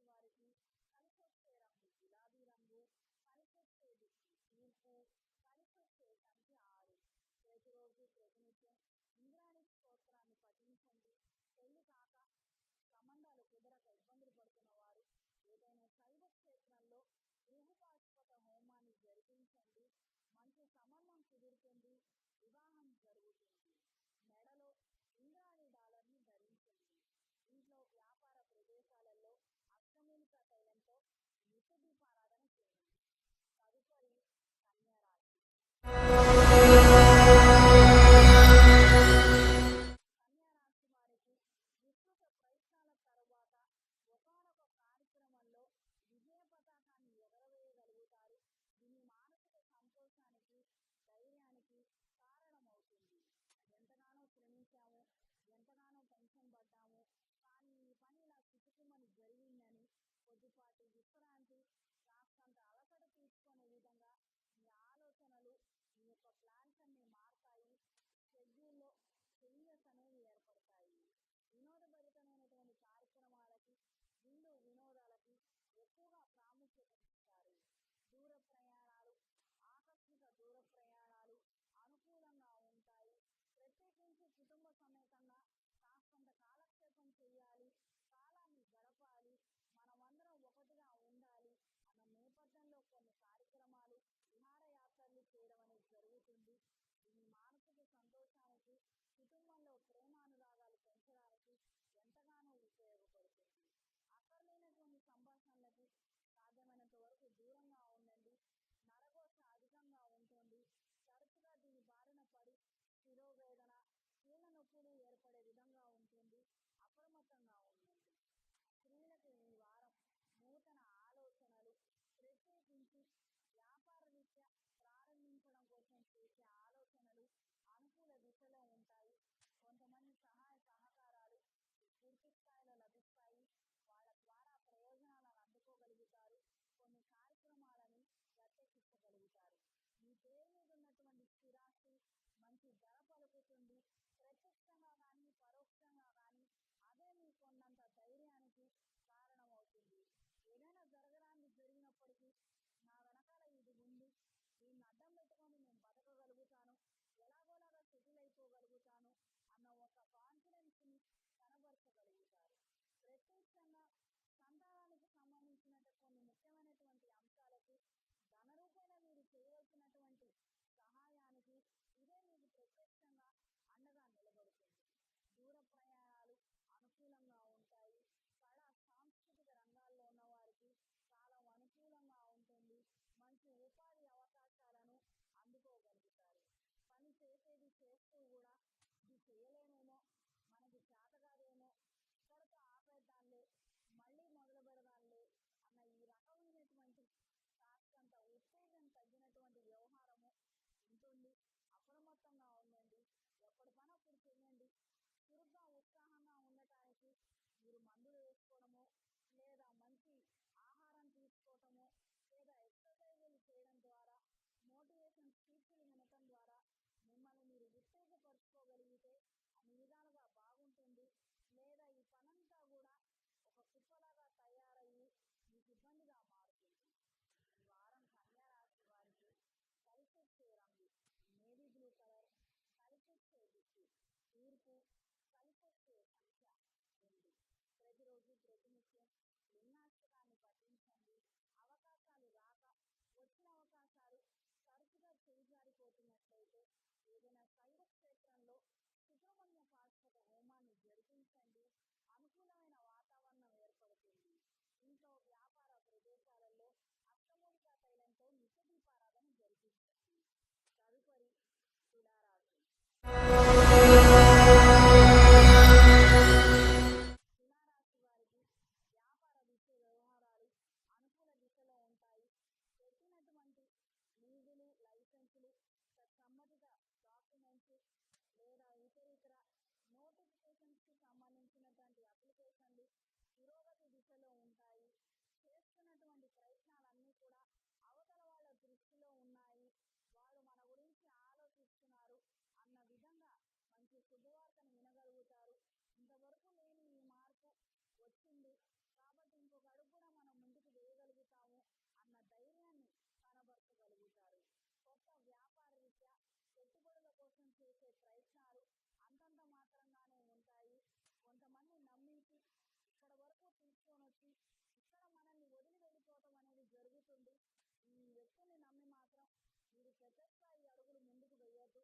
వారికి కలిసొచ్చే రంగు గులాబీ రంగు, కలిసొచ్చే దిక్కు తూర్పు, కలిసొచ్చే సంఖ్య 6. ప్రతిరోజు ప్రతినిత్యం ఇంద్రాణి స్తోత్రాన్ని పఠించండి. పెళ్లి కాక, సంబంధాలు కుదరక ఇబ్బందులు పడుతున్న వారు ఏదైనా శైవ క్షేత్రంలో గృహపాశుపత హోమాన్ని జరిపించండి. మంచి సంబంధం కుదురుతుంది, వివాహం జరుగుతుంది. మెడలో ఇంద్రాణి డాలర్ని ధరించండి. ఇంట్లో వ్యాపార ప్రదేశాలలో అష్టమూలికా తైలంతో నిత్య దీపారాధన చేయండి. తదుపరి కన్యా రాశి. కన్యా రాశి వారికి విస్తృత ప్రయత్నాల తరువాత ఒకానొక కార్యక్రమంలో విజయ అన్ని మారుతాయి. షెడ్యూల్లో చేంజెస్ అనేవి ఏర్పడతాయి. వినోదభరితమైనటువంటి కార్యక్రమాలకి, వినోదాలకి ఎక్కువగా ప్రాముఖ్యతనిస్తారు. దూర ప్రయాణాలు, ఆకస్మిక దూర ప్రయాణాలు అనుకూలంగా ఉంటాయి. ప్రత్యేకించి కుటుంబ సమేతంగా కాస్తంత కాలక్షేపం చేయాలి, కాలాన్ని గడపాలి, మనమందరం ఒకటిగా ఉండాలి అన్న నేపథ్యంలో కొన్ని కార్యక్రమాలు, విహారయాత్రలు చేయడం అనేది జరుగుతుంది. ఇది మానసిక సంతోషానికి, కుటుంబంలో ప్రేమానురాగాలు పెంచడానికి ఎంతగానో ఉపయోగపడుతుంది. అక్కర్లేనటువంటి సంభాషణలకి సాధ్యమైనంత వరకు దూరంగా ఉండండి. నరఘోష అధికంగా ఉంటుంది. తరచుగా దీని బారిన పడి శిరోవేదన, కీళ్ళ నొప్పులు ఏర్పడే విధంగా ఉంటుంది. అప్రమత్తంగా ఉండండి. స్త్రీలకు ఈ వారం నూతన ఆలోచనలు, ప్రత్యేకించి వ్యాపార రీత్యా ప్రారంభించడం కోసం చేసే ఆలోచనలు అనుకూల దిశలో ఉంటాయి. కొంతమంది సహాయ సహకారాలు పూర్తి స్థాయిలో లభిస్తాయి. వాళ్ళ ద్వారా ప్రయోజనాలను అందుకోగలుగుతారు. కొన్ని కార్యక్రమాలని గట్టెక్కించగలుగుతారు. మీ పేరు మీద ఉన్నటువంటి స్థిరాస్తి మంచి ధర పలుకుతుంది. ప్రత్యక్షంగా కానీ పరోక్షంగా కానీ అదే మీకు ఉన్నంత ధైర్యానికి కారణమవుతుంది. ఏదైనా జరగడానికి జరిగినప్పటికీ నా వెనకాల ఇది ఉంది, దీన్ని అడ్డం పెట్టుకొని నేను బతకగలుగుతాను, ఎలాగోలాగా సెటిల్ అయిపోగలుగుతాను అన్న ఒక కాన్ఫిడెన్స్ని కనబరచగలుగుతారు. ప్రత్యక్షంగా సంతానానికి సంబంధించిన కొన్ని ముఖ్యమైనటువంటి అంశాలకి ధన రూపేణ మీరు చేయవలసినటువంటి సహాయానికి ఇదే మీకు ప్రత్యక్షంగా అండగా నిలబడుతుంది. దూర ప్రయాణాలు అనుకూలంగా ఉంటాయి. కళా సాంస్కృతిక రంగాల్లో ఉన్న వారికి చాలా అనుకూలంగా ఉంటుంది. మంచి ఉపాధి అవకాశాలను అందుకోగలుగుతారు. పని చేసేది చేస్తూ కూడా ఇది చేయలేమేమో, మనకి చేత కాదేమో, ఇక్కడతో ఆపేద్దాంలే, మళ్ళీ మొదలు పెడదాంలే అన్న ఈ రకమైనటువంటి కాస్తంత ఉత్తేజం తగ్గినటువంటి వ్యవహారము ఉంటుంది. అప్రమత్తంగా ఉండండి. ఎప్పటి పని అప్పుడు చేయండి. చురుగ్గా ఉత్సాహంగా ఉండటానికి మీరు మందులు వేసుకోవడము, లేదా మంచి ఆహారం తీసుకోవటము, లేదా ఎక్సర్సైజులు చేయడం ద్వారా, మోటివేషన్ స్పీచ్లు వినటం ద్వారా మిమ్మల్ని మీరు ఉత్తేజపరచుకోగలిగితే అన్ని విధాలుగా బాగుంటుంది. లేదా ఈ పనంతా కూడా ఒక కుప్పలాగా తయారయ్యి మీకు ఇబ్బందిగా మారుతుంది. ఈ వారం కన్యా రాశి వారికి కలిసొచ్చే రంగు నేవీ బ్లూ కలర్, కలిసొచ్చే దిక్కు తూర్పు, కలిసొచ్చే సంఖ్య 2. ప్రతిరోజు ప్రతినిత్యం లింగాష్టకాన్ని పఠించండి. అవకాశాలు రాక వచ్చిన అవకాశాలు తరచుగా చేజారిపోతున్నట్లయితే ఏదైనా శైవ క్షేత్రంలో సుబ్రహ్మణ్య పాశుపత హోమాన్ని జరిపించండి. అనుకూలమైన వాతావరణం ఏర్పడుతుంది. ఇంట్లో వ్యాపార ప్రదేశాలలో అష్టమూలికా తైలంతో నిత్య దీపారాధన జరిపించండి. తదుపరి తులారాశి. తులారాశి వారికి వ్యాపార విషయ వ్యవహారాలు అనుకూల దిశలో ఉంటాయి. పెట్టినటువంటి లీజులు, లైసెన్సులు, సంబంధిత డాక్యుమెంట్స్ లేదా ఇతర నోటిఫికేషన్స్కి సంబంధించినటువంటి అప్లికేషన్లు పురోగతి దిశలో ఉంటాయి. చేస్తున్నటువంటి ప్రయత్నాలన్నీ కూడా అవతల వాళ్ళ దృష్టిలో ఉన్నాయి, వాళ్ళు మన గురించి ఆలోచిస్తున్నారు అన్న విధంగా మంచి శుభవార్తను వినగలుగుతారు. ఇంతవరకు లేని ఈ మార్పు వచ్చింది కాబట్టి ఇంకొక అడుగు కూడా మనం ముందుకు వేయగలుగుతాము అన్న ధైర్యాన్ని కనబరచగలుగుతారు. కొత్త వ్యాపార రీత్యా పెట్టుబడుల కోసం చేసే ప్రయత్నాలు అంతంత మాత్రంగానే ఉంటాయి. కొంతమంది నమ్మించి ఇక్కడ వరకు తీసుకొని వచ్చి ఇక్కడ మనల్ని వదిలి వెళ్ళిపోవటం అనేది జరుగుతుంది. ఈ వ్యక్తిని నమ్మి మాత్రం మీరు పెద్ద స్థాయి అడుగులు ముందుకు వేయద్దు.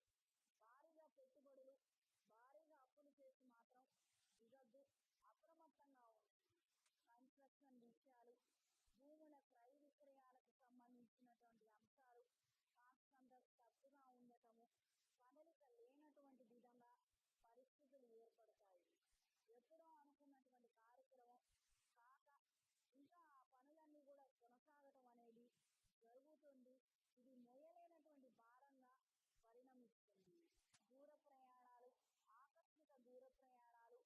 భారీగా పెట్టుబడులు, భారీగా అప్పులు చేసి మాత్రం దిగద్దు. అప్రమత్తంగా ఉంటుంది. కన్స్ట్రక్షన్ విషయాలు, భూముల క్రయ విక్రయాలకు సంబంధించినటువంటి అంశాలు కాస్తంత తప్పుగా ఉండటము, కదలిక లేనటువంటి విధంగా పరిస్థితులు ఏర్పడతాయి. ఎప్పుడో అనుకున్నటువంటి కార్యక్రమం కాక ఇంకా ఆ పనులన్నీ కూడా కొనసాగటం అనేది జరుగుతుంది. ఇది మొయ్యలేనటువంటి భారంగా పరిణమిస్తుంది. దూర ప్రయాణాలు, ఆకస్మిక దూర ప్రయాణాలు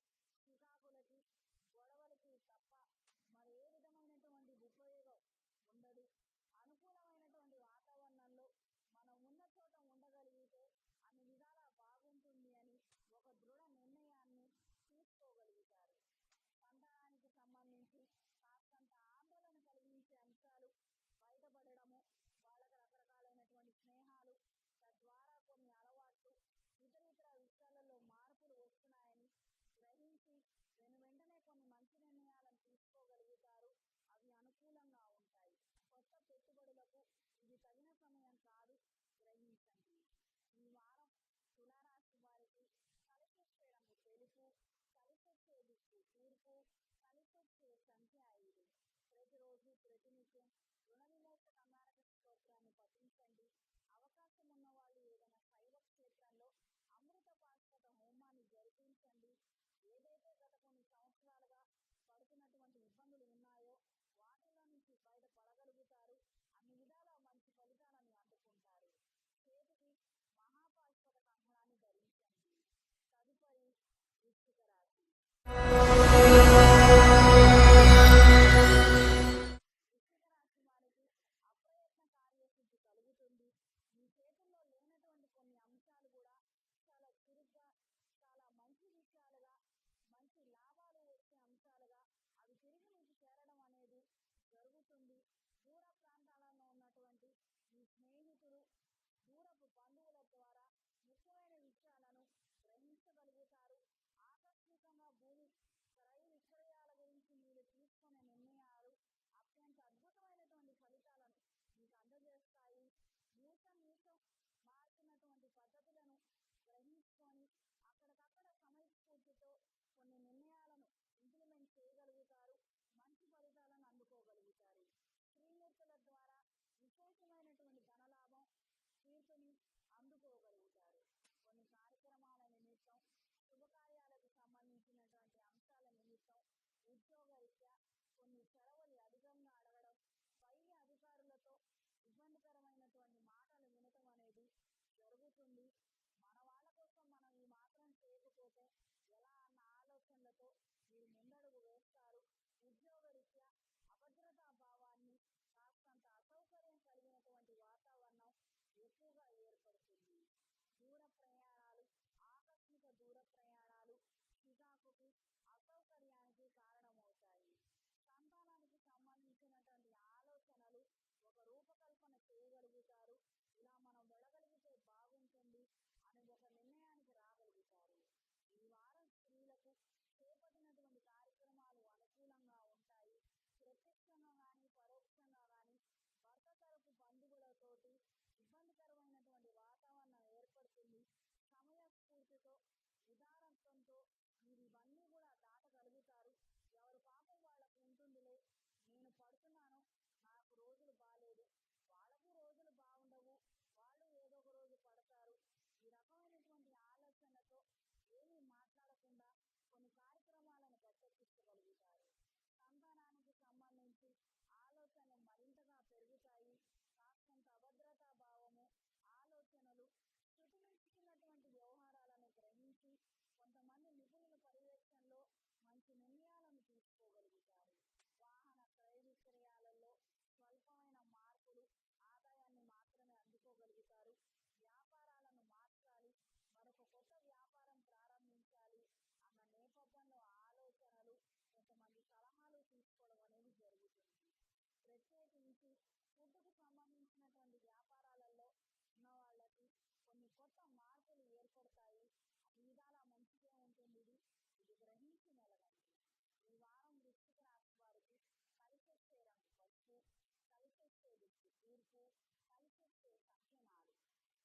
ప్రతినిత్యం రుణ విమోచన కర్ణాటక స్తోత్రాన్ని పఠించండి. అవకాశం ఉన్న వాళ్ళు ఏదైనా శైవ క్షేత్రంలో అమృత పాశుపత హోమాన్ని జరిపించండి. ఏదైతే గత కొన్ని సంవత్సరాలుగా పడుతున్నటువంటి ఇబ్బందులు ఉన్నాయో వాటిలో నుంచి బయటపడగలుగుతారు. అన్ని విధాల మంచి ఫలితాలను అందుకుంటారు. చేతికి మహాపాశుపత కంకణాన్ని ధరించండి. తదుపరి వృశ్చిక రాశి. వృశ్చిక రాశి వారికి అప్రయత్న కార్యసిద్ధి కలుగుతుంది. మీ చేతుల్లో లేనటువంటి కొన్ని అంశాలు కూడా చాలా చురుగ్గా, చాలా మంచి విషయాలుగా, మంచి లాభాలు వచ్చే అంశాలుగా అవి తిరిగి మీకు చేరడం అనేది జరుగుతుంది. దూర ప్రాంతాలలో ఉన్నటువంటి మీ స్నేహితులు, దూరపు బంధువుల ద్వారా ముఖ్యమైన విషయాలను గ్రహించగలుగుతారు. ఆకస్మికంగా భూమి క్రయ విక్రయాల గురించి మీరు తీసుకునే నిర్ణయాలు అత్యంత అద్భుతమైనటువంటి ఫలితాలను మీకు అందజేస్తాయి. నిమిషం మారుతున్నటువంటి పద్ధతులను గ్రహించుకొని అక్కడికక్కడ సమయస్ఫూర్తితో కొన్ని నిర్ణయాలను ఇంప్లిమెంట్ చేయగలుగుతారు. మంచి ఫలితాలను అందుకోగలుగుతారు. స్త్రీమూర్తుల ద్వారా విశేషమైనటువంటి ధనలాభం, కీర్తిని అందుకోగలుగుతారు. కొన్ని కార్యక్రమాల నిమిత్తం, శుభకార్యాలకు సంబంధించినటువంటి అంశాల నిమిత్తం ఉద్యోగరీత్యా కొన్ని సెలవులు అధికంగా అడగడం, పై అధికారులతో ఇబ్బందికరమైనటువంటి మాటలు వినటం అనేది జరుగుతుంది. మన వాళ్ళ కోసం మనం ఈ మాత్రం చేయకపోతే ఎలా అన్న ఆలోచనలతో మీరు ముందడుగు వేస్తారు. ఉద్యోగరీత్యా అభద్రతా భావాన్ని, కాస్తంత అసౌకర్యం కలిగినటువంటి వాతావరణం ఎక్కువగా ఏర్పడుతుంది. దూర ప్రయాణాలు, ఆకస్మిక దూర ప్రయాణాలు చికాకుకి, అసౌకర్యానికి కారణమవుతాయి. సంతానానికి సంబంధించినటువంటి ఆలోచనలు ఒక రూపకల్పన చేయగలుగుతారు. ఇలా మనం వెళ్ళగలిగితే బాగుంటుంది అని ఒక నిర్ణయానికి రాగలుగుతారు. ఈ వారం స్త్రీలకు చేపట్టినటువంటి కార్యక్రమాలు అనుకూలంగా ఉంటాయి. ప్రత్యక్షంగా కానీ పరోక్షంగా కానీ భర్త తరపు బంధువులతోటి ఇబ్బందికరమైనటువంటి వాతావరణం ఏర్పడుతుంది. సమయస్ఫూర్తితో, ఉదారత్వంతో మీరు ఇవన్నీ కూడా దాటగలుగుతారు. ఎవరు పాపం వాళ్ళకు ఉంటుందిలే, నేను పడుతున్నాను, నాకు రోజులు బాగాలేదు, వాళ్ళకు రోజులు బాగుండవు, వాళ్ళు ఏదో ఒక రోజు పడతారు. ఈ రకమైనటువంటి ఆలోచనతో ఏమీ మాట్లాడకుండా కొన్ని కార్యక్రమాలను గట్టెక్కించగలుగుతారు. సంతానానికి సంబంధించి ఆలోచనలు మరింతగా పెరుగుతాయి. కాస్తంత అభద్రతా భావము, ఆలోచనలు, శృతిమించుకున్నటువంటి వ్యవహారాలను గ్రహించి కొంతమంది నిపుణుల పర్యవేక్షణలో మంచి నిర్ణయాలను తీసుకోగలుగుతారు. వాహన క్రయ విక్రయాలలో స్వల్పమైన మార్పులు, ఆదాయాన్ని మాత్రమే అందుకోగలుగుతారు. వ్యాపారాలను మార్చాలి, మరొక కొత్త వ్యాపారం ప్రారంభించాలి అన్న నేపథ్యంలో ఆలోచనలు, కొంతమంది సలహాలు తీసుకోవడం అనేది జరుగుతుంది. ప్రత్యేకించి ఫుడ్కు సంబంధించినటువంటి వ్యాపారాలలో ఉన్న వాళ్ళకి కొన్ని కొత్త మార్పులు ఏర్పడతాయి. అన్ని విధాలా మంచిగా ఉంటుంది. ఇది గ్రహించి మెలగండి. ఈ వారం వృశ్చిక రాశి వారికి కలిసొచ్చే రంగు పసుపు, కలిసొచ్చే దిక్కు తూర్పు, కలిసొచ్చే సంఖ్య 4.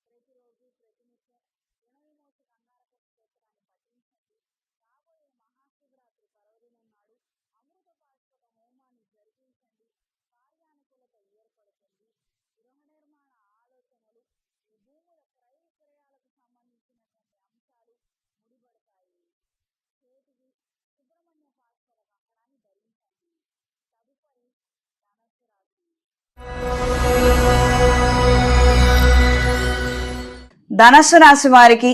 ప్రతిరోజు ప్రతినిత్యం రుణ విమోచన కర్ణాటక స్తోత్రాన్ని పఠించండి. రాబోయే మహాశివరాత్రి పర్వదినం నాడు అమృత పాశుపత హోమాన్ని జరిపించండి. కార్యానుకూలత ఏర్పడుతుంది. గృహ నిర్మాణ ఆలోచనలు, ఈ భూముల క్రయ విక్రయాలకు సంబంధించినటువంటి అంశాలు ముడిపడతాయి. చేతికి సుబ్రహ్మణ్య పాశుపత కంకణాన్ని ధరించండి. తదుపరి ధనుస్సు రాశి. ధనుస్సు రాశి వారికి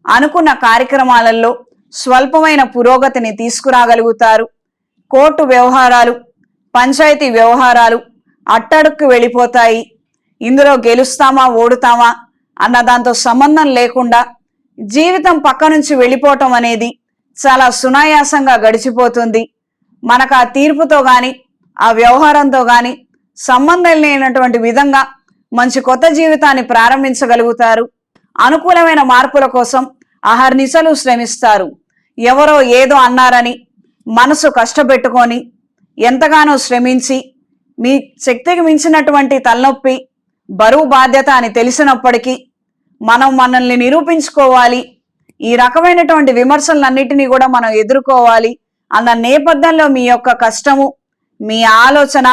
అనుకున్న కార్యక్రమాలలో స్వల్పమైన పురోగతిని తీసుకురాగలుగుతారు. కోర్టు వ్యవహారాలు, పంచాయతీ వ్యవహారాలు అట్టడుక్కు వెళ్ళిపోతాయి. ఇందులో గెలుస్తామా ఓడుతామా అన్న దాంతో సంబంధం లేకుండా జీవితం పక్క నుంచి వెళ్ళిపోవటం అనేది చాలా సునాయాసంగా గడిచిపోతుంది. మనకు ఆ తీర్పుతో కానీ ఆ వ్యవహారంతో కానీ సంబంధం లేనటువంటి విధంగా మంచి కొత్త జీవితాన్ని ప్రారంభించగలుగుతారు. అనుకూలమైన మార్పుల కోసం అహర్నిశలు శ్రమిస్తారు. ఎవరో ఏదో అన్నారని మనసు కష్టపెట్టుకొని ఎంతగానో శ్రమించి మీ శక్తికి మించినటువంటి తలనొప్పి, బరువు బాధ్యత అని తెలిసినప్పటికీ మనం మనల్ని నిరూపించుకోవాలి, ఈ రకమైనటువంటి విమర్శలన్నిటినీ కూడా మనం ఎదుర్కోవాలి అన్న నేపథ్యంలో మీ యొక్క కష్టము, మీ ఆలోచన,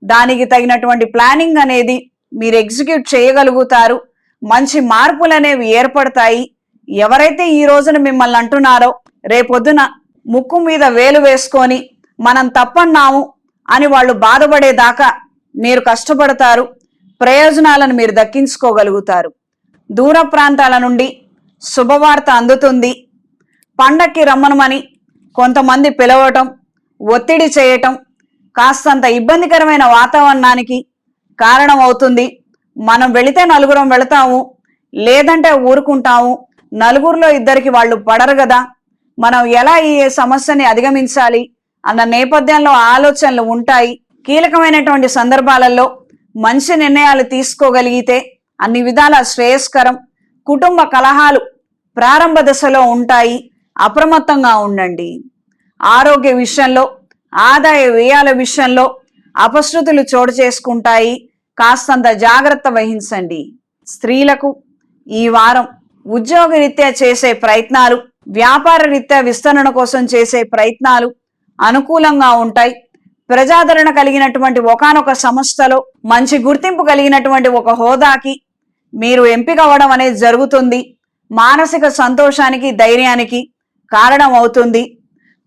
దానికి తగినటువంటి ప్లానింగ్ అనేది మీరు ఎగ్జిక్యూట్ చేయగలుగుతారు. మంచి మార్పులు అనేవి ఏర్పడతాయి. ఎవరైతే ఈ రోజున మిమ్మల్ని అంటున్నారో రేపొద్దున ముక్కు మీద వేలు వేసుకొని మనం తప్పన్నాము అని వాళ్ళు బాధపడేదాకా మీరు కష్టపడతారు. ప్రయోజనాలను మీరు దక్కించుకోగలుగుతారు. దూర ప్రాంతాల నుండి శుభవార్త అందుతుంది. పండక్కి రమ్మనమని కొంతమంది పిలవటం, ఒత్తిడి చేయటం కాస్తంత ఇబ్బందికరమైన వాతావరణానికి కారణం అవుతుంది. మనం వెళితే నలుగురం వెళతాము, లేదంటే ఊరుకుంటాము. నలుగురిలో ఇద్దరికి వాళ్ళు పడరు కదా, మనం ఎలా ఈ సమస్యని అధిగమించాలి అన్న నేపథ్యంలో ఆలోచనలు ఉంటాయి. కీలకమైనటువంటి సందర్భాలలో మంచి నిర్ణయాలు తీసుకోగలిగితే అన్ని విధాల శ్రేయస్కరం. కుటుంబ కలహాలు ప్రారంభ దశలో ఉంటాయి. అప్రమత్తంగా ఉండండి. ఆరోగ్య విషయంలో, ఆదాయ వ్యయాల విషయంలో అపశృతులు చోటు చేసుకుంటాయి. కాస్తంత జాగ్రత్త వహించండి. స్త్రీలకు ఈ వారం ఉద్యోగరీత్యా చేసే ప్రయత్నాలు, వ్యాపార రీత్యా విస్తరణ కోసం చేసే ప్రయత్నాలు అనుకూలంగా ఉంటాయి. ప్రజాదరణ కలిగినటువంటి ఒకానొక సంస్థలో మంచి గుర్తింపు కలిగినటువంటి ఒక హోదాకి మీరు ఎంపిక అవ్వడం అనేది జరుగుతుంది. మానసిక సంతోషానికి, ధైర్యానికి కారణం అవుతుంది.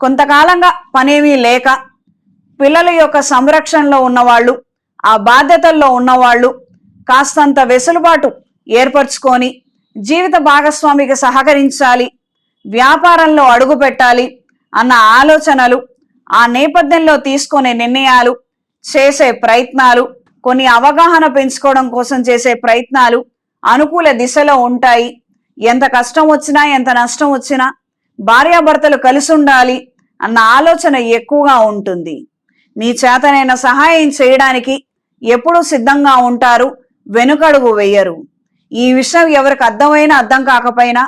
కొంతకాలంగా పనేమీ లేక పిల్లల యొక్క సంరక్షణలో ఉన్నవాళ్ళు, ఆ బాధ్యతల్లో ఉన్నవాళ్ళు కాస్తంత వెసులుబాటు ఏర్పరచుకొని జీవిత భాగస్వామికి సహకరించాలి, వ్యాపారంలో అడుగు పెట్టాలి అన్న ఆలోచనలు, ఆ నేపథ్యంలో తీసుకునే నిర్ణయాలు, చేసే ప్రయత్నాలు, కొన్ని అవగాహన పెంచుకోవడం కోసం చేసే ప్రయత్నాలు అనుకూల దిశలో ఉంటాయి. ఎంత కష్టం వచ్చినా, ఎంత నష్టం వచ్చినా భార్యాభర్తలు కలిసి ఉండాలి అన్న ఆలోచన ఎక్కువగా ఉంటుంది. మీ చేతనైన సహాయం చేయడానికి ఎప్పుడూ సిద్ధంగా ఉంటారు, వెనుకడుగు వేయరు. ఈ విషయం ఎవరికి అర్థమైనా అర్థం కాకపోయినా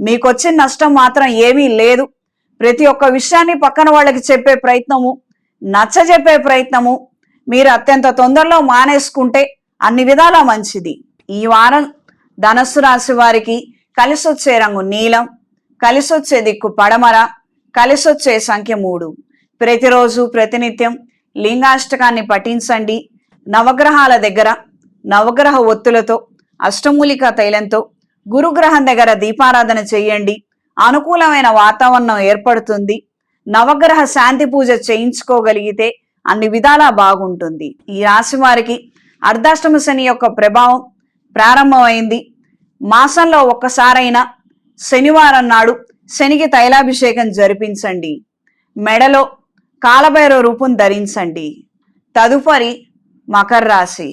మీకొచ్చిన నష్టం మాత్రం ఏమీ లేదు. ప్రతి ఒక్క విషయాన్ని పక్కన వాళ్ళకి చెప్పే ప్రయత్నము, నచ్చజెప్పే ప్రయత్నము మీరు అత్యంత తొందరలో మానేసుకుంటే అన్ని విధాలా మంచిది. ఈ వారం ధనస్సు రాశి వారికి కలిసొచ్చే రంగు నీలం, కలిసొచ్చే దిక్కు పడమర, కలిసొచ్చే సంఖ్య 3. ప్రతిరోజు ప్రతినిత్యం లింగాష్టకాన్ని పఠించండి. నవగ్రహాల దగ్గర నవగ్రహ ఒత్తులతో, అష్టమూలికా తైలంతో గురుగ్రహం దగ్గర దీపారాధన చేయండి. అనుకూలమైన వాతావరణం ఏర్పడుతుంది. నవగ్రహ శాంతి పూజ చేయించుకోగలిగితే అన్ని విధాలా బాగుంటుంది. ఈ రాశి వారికి అర్ధాష్టమ శని యొక్క ప్రభావం ప్రారంభమైంది. మాసంలో ఒక్కసారైనా శనివారం నాడు శనికి తైలాభిషేకం జరిపించండి. మెడలో కాలభైరవ రూపం ధరించండి. తదుపరి మకర రాశి.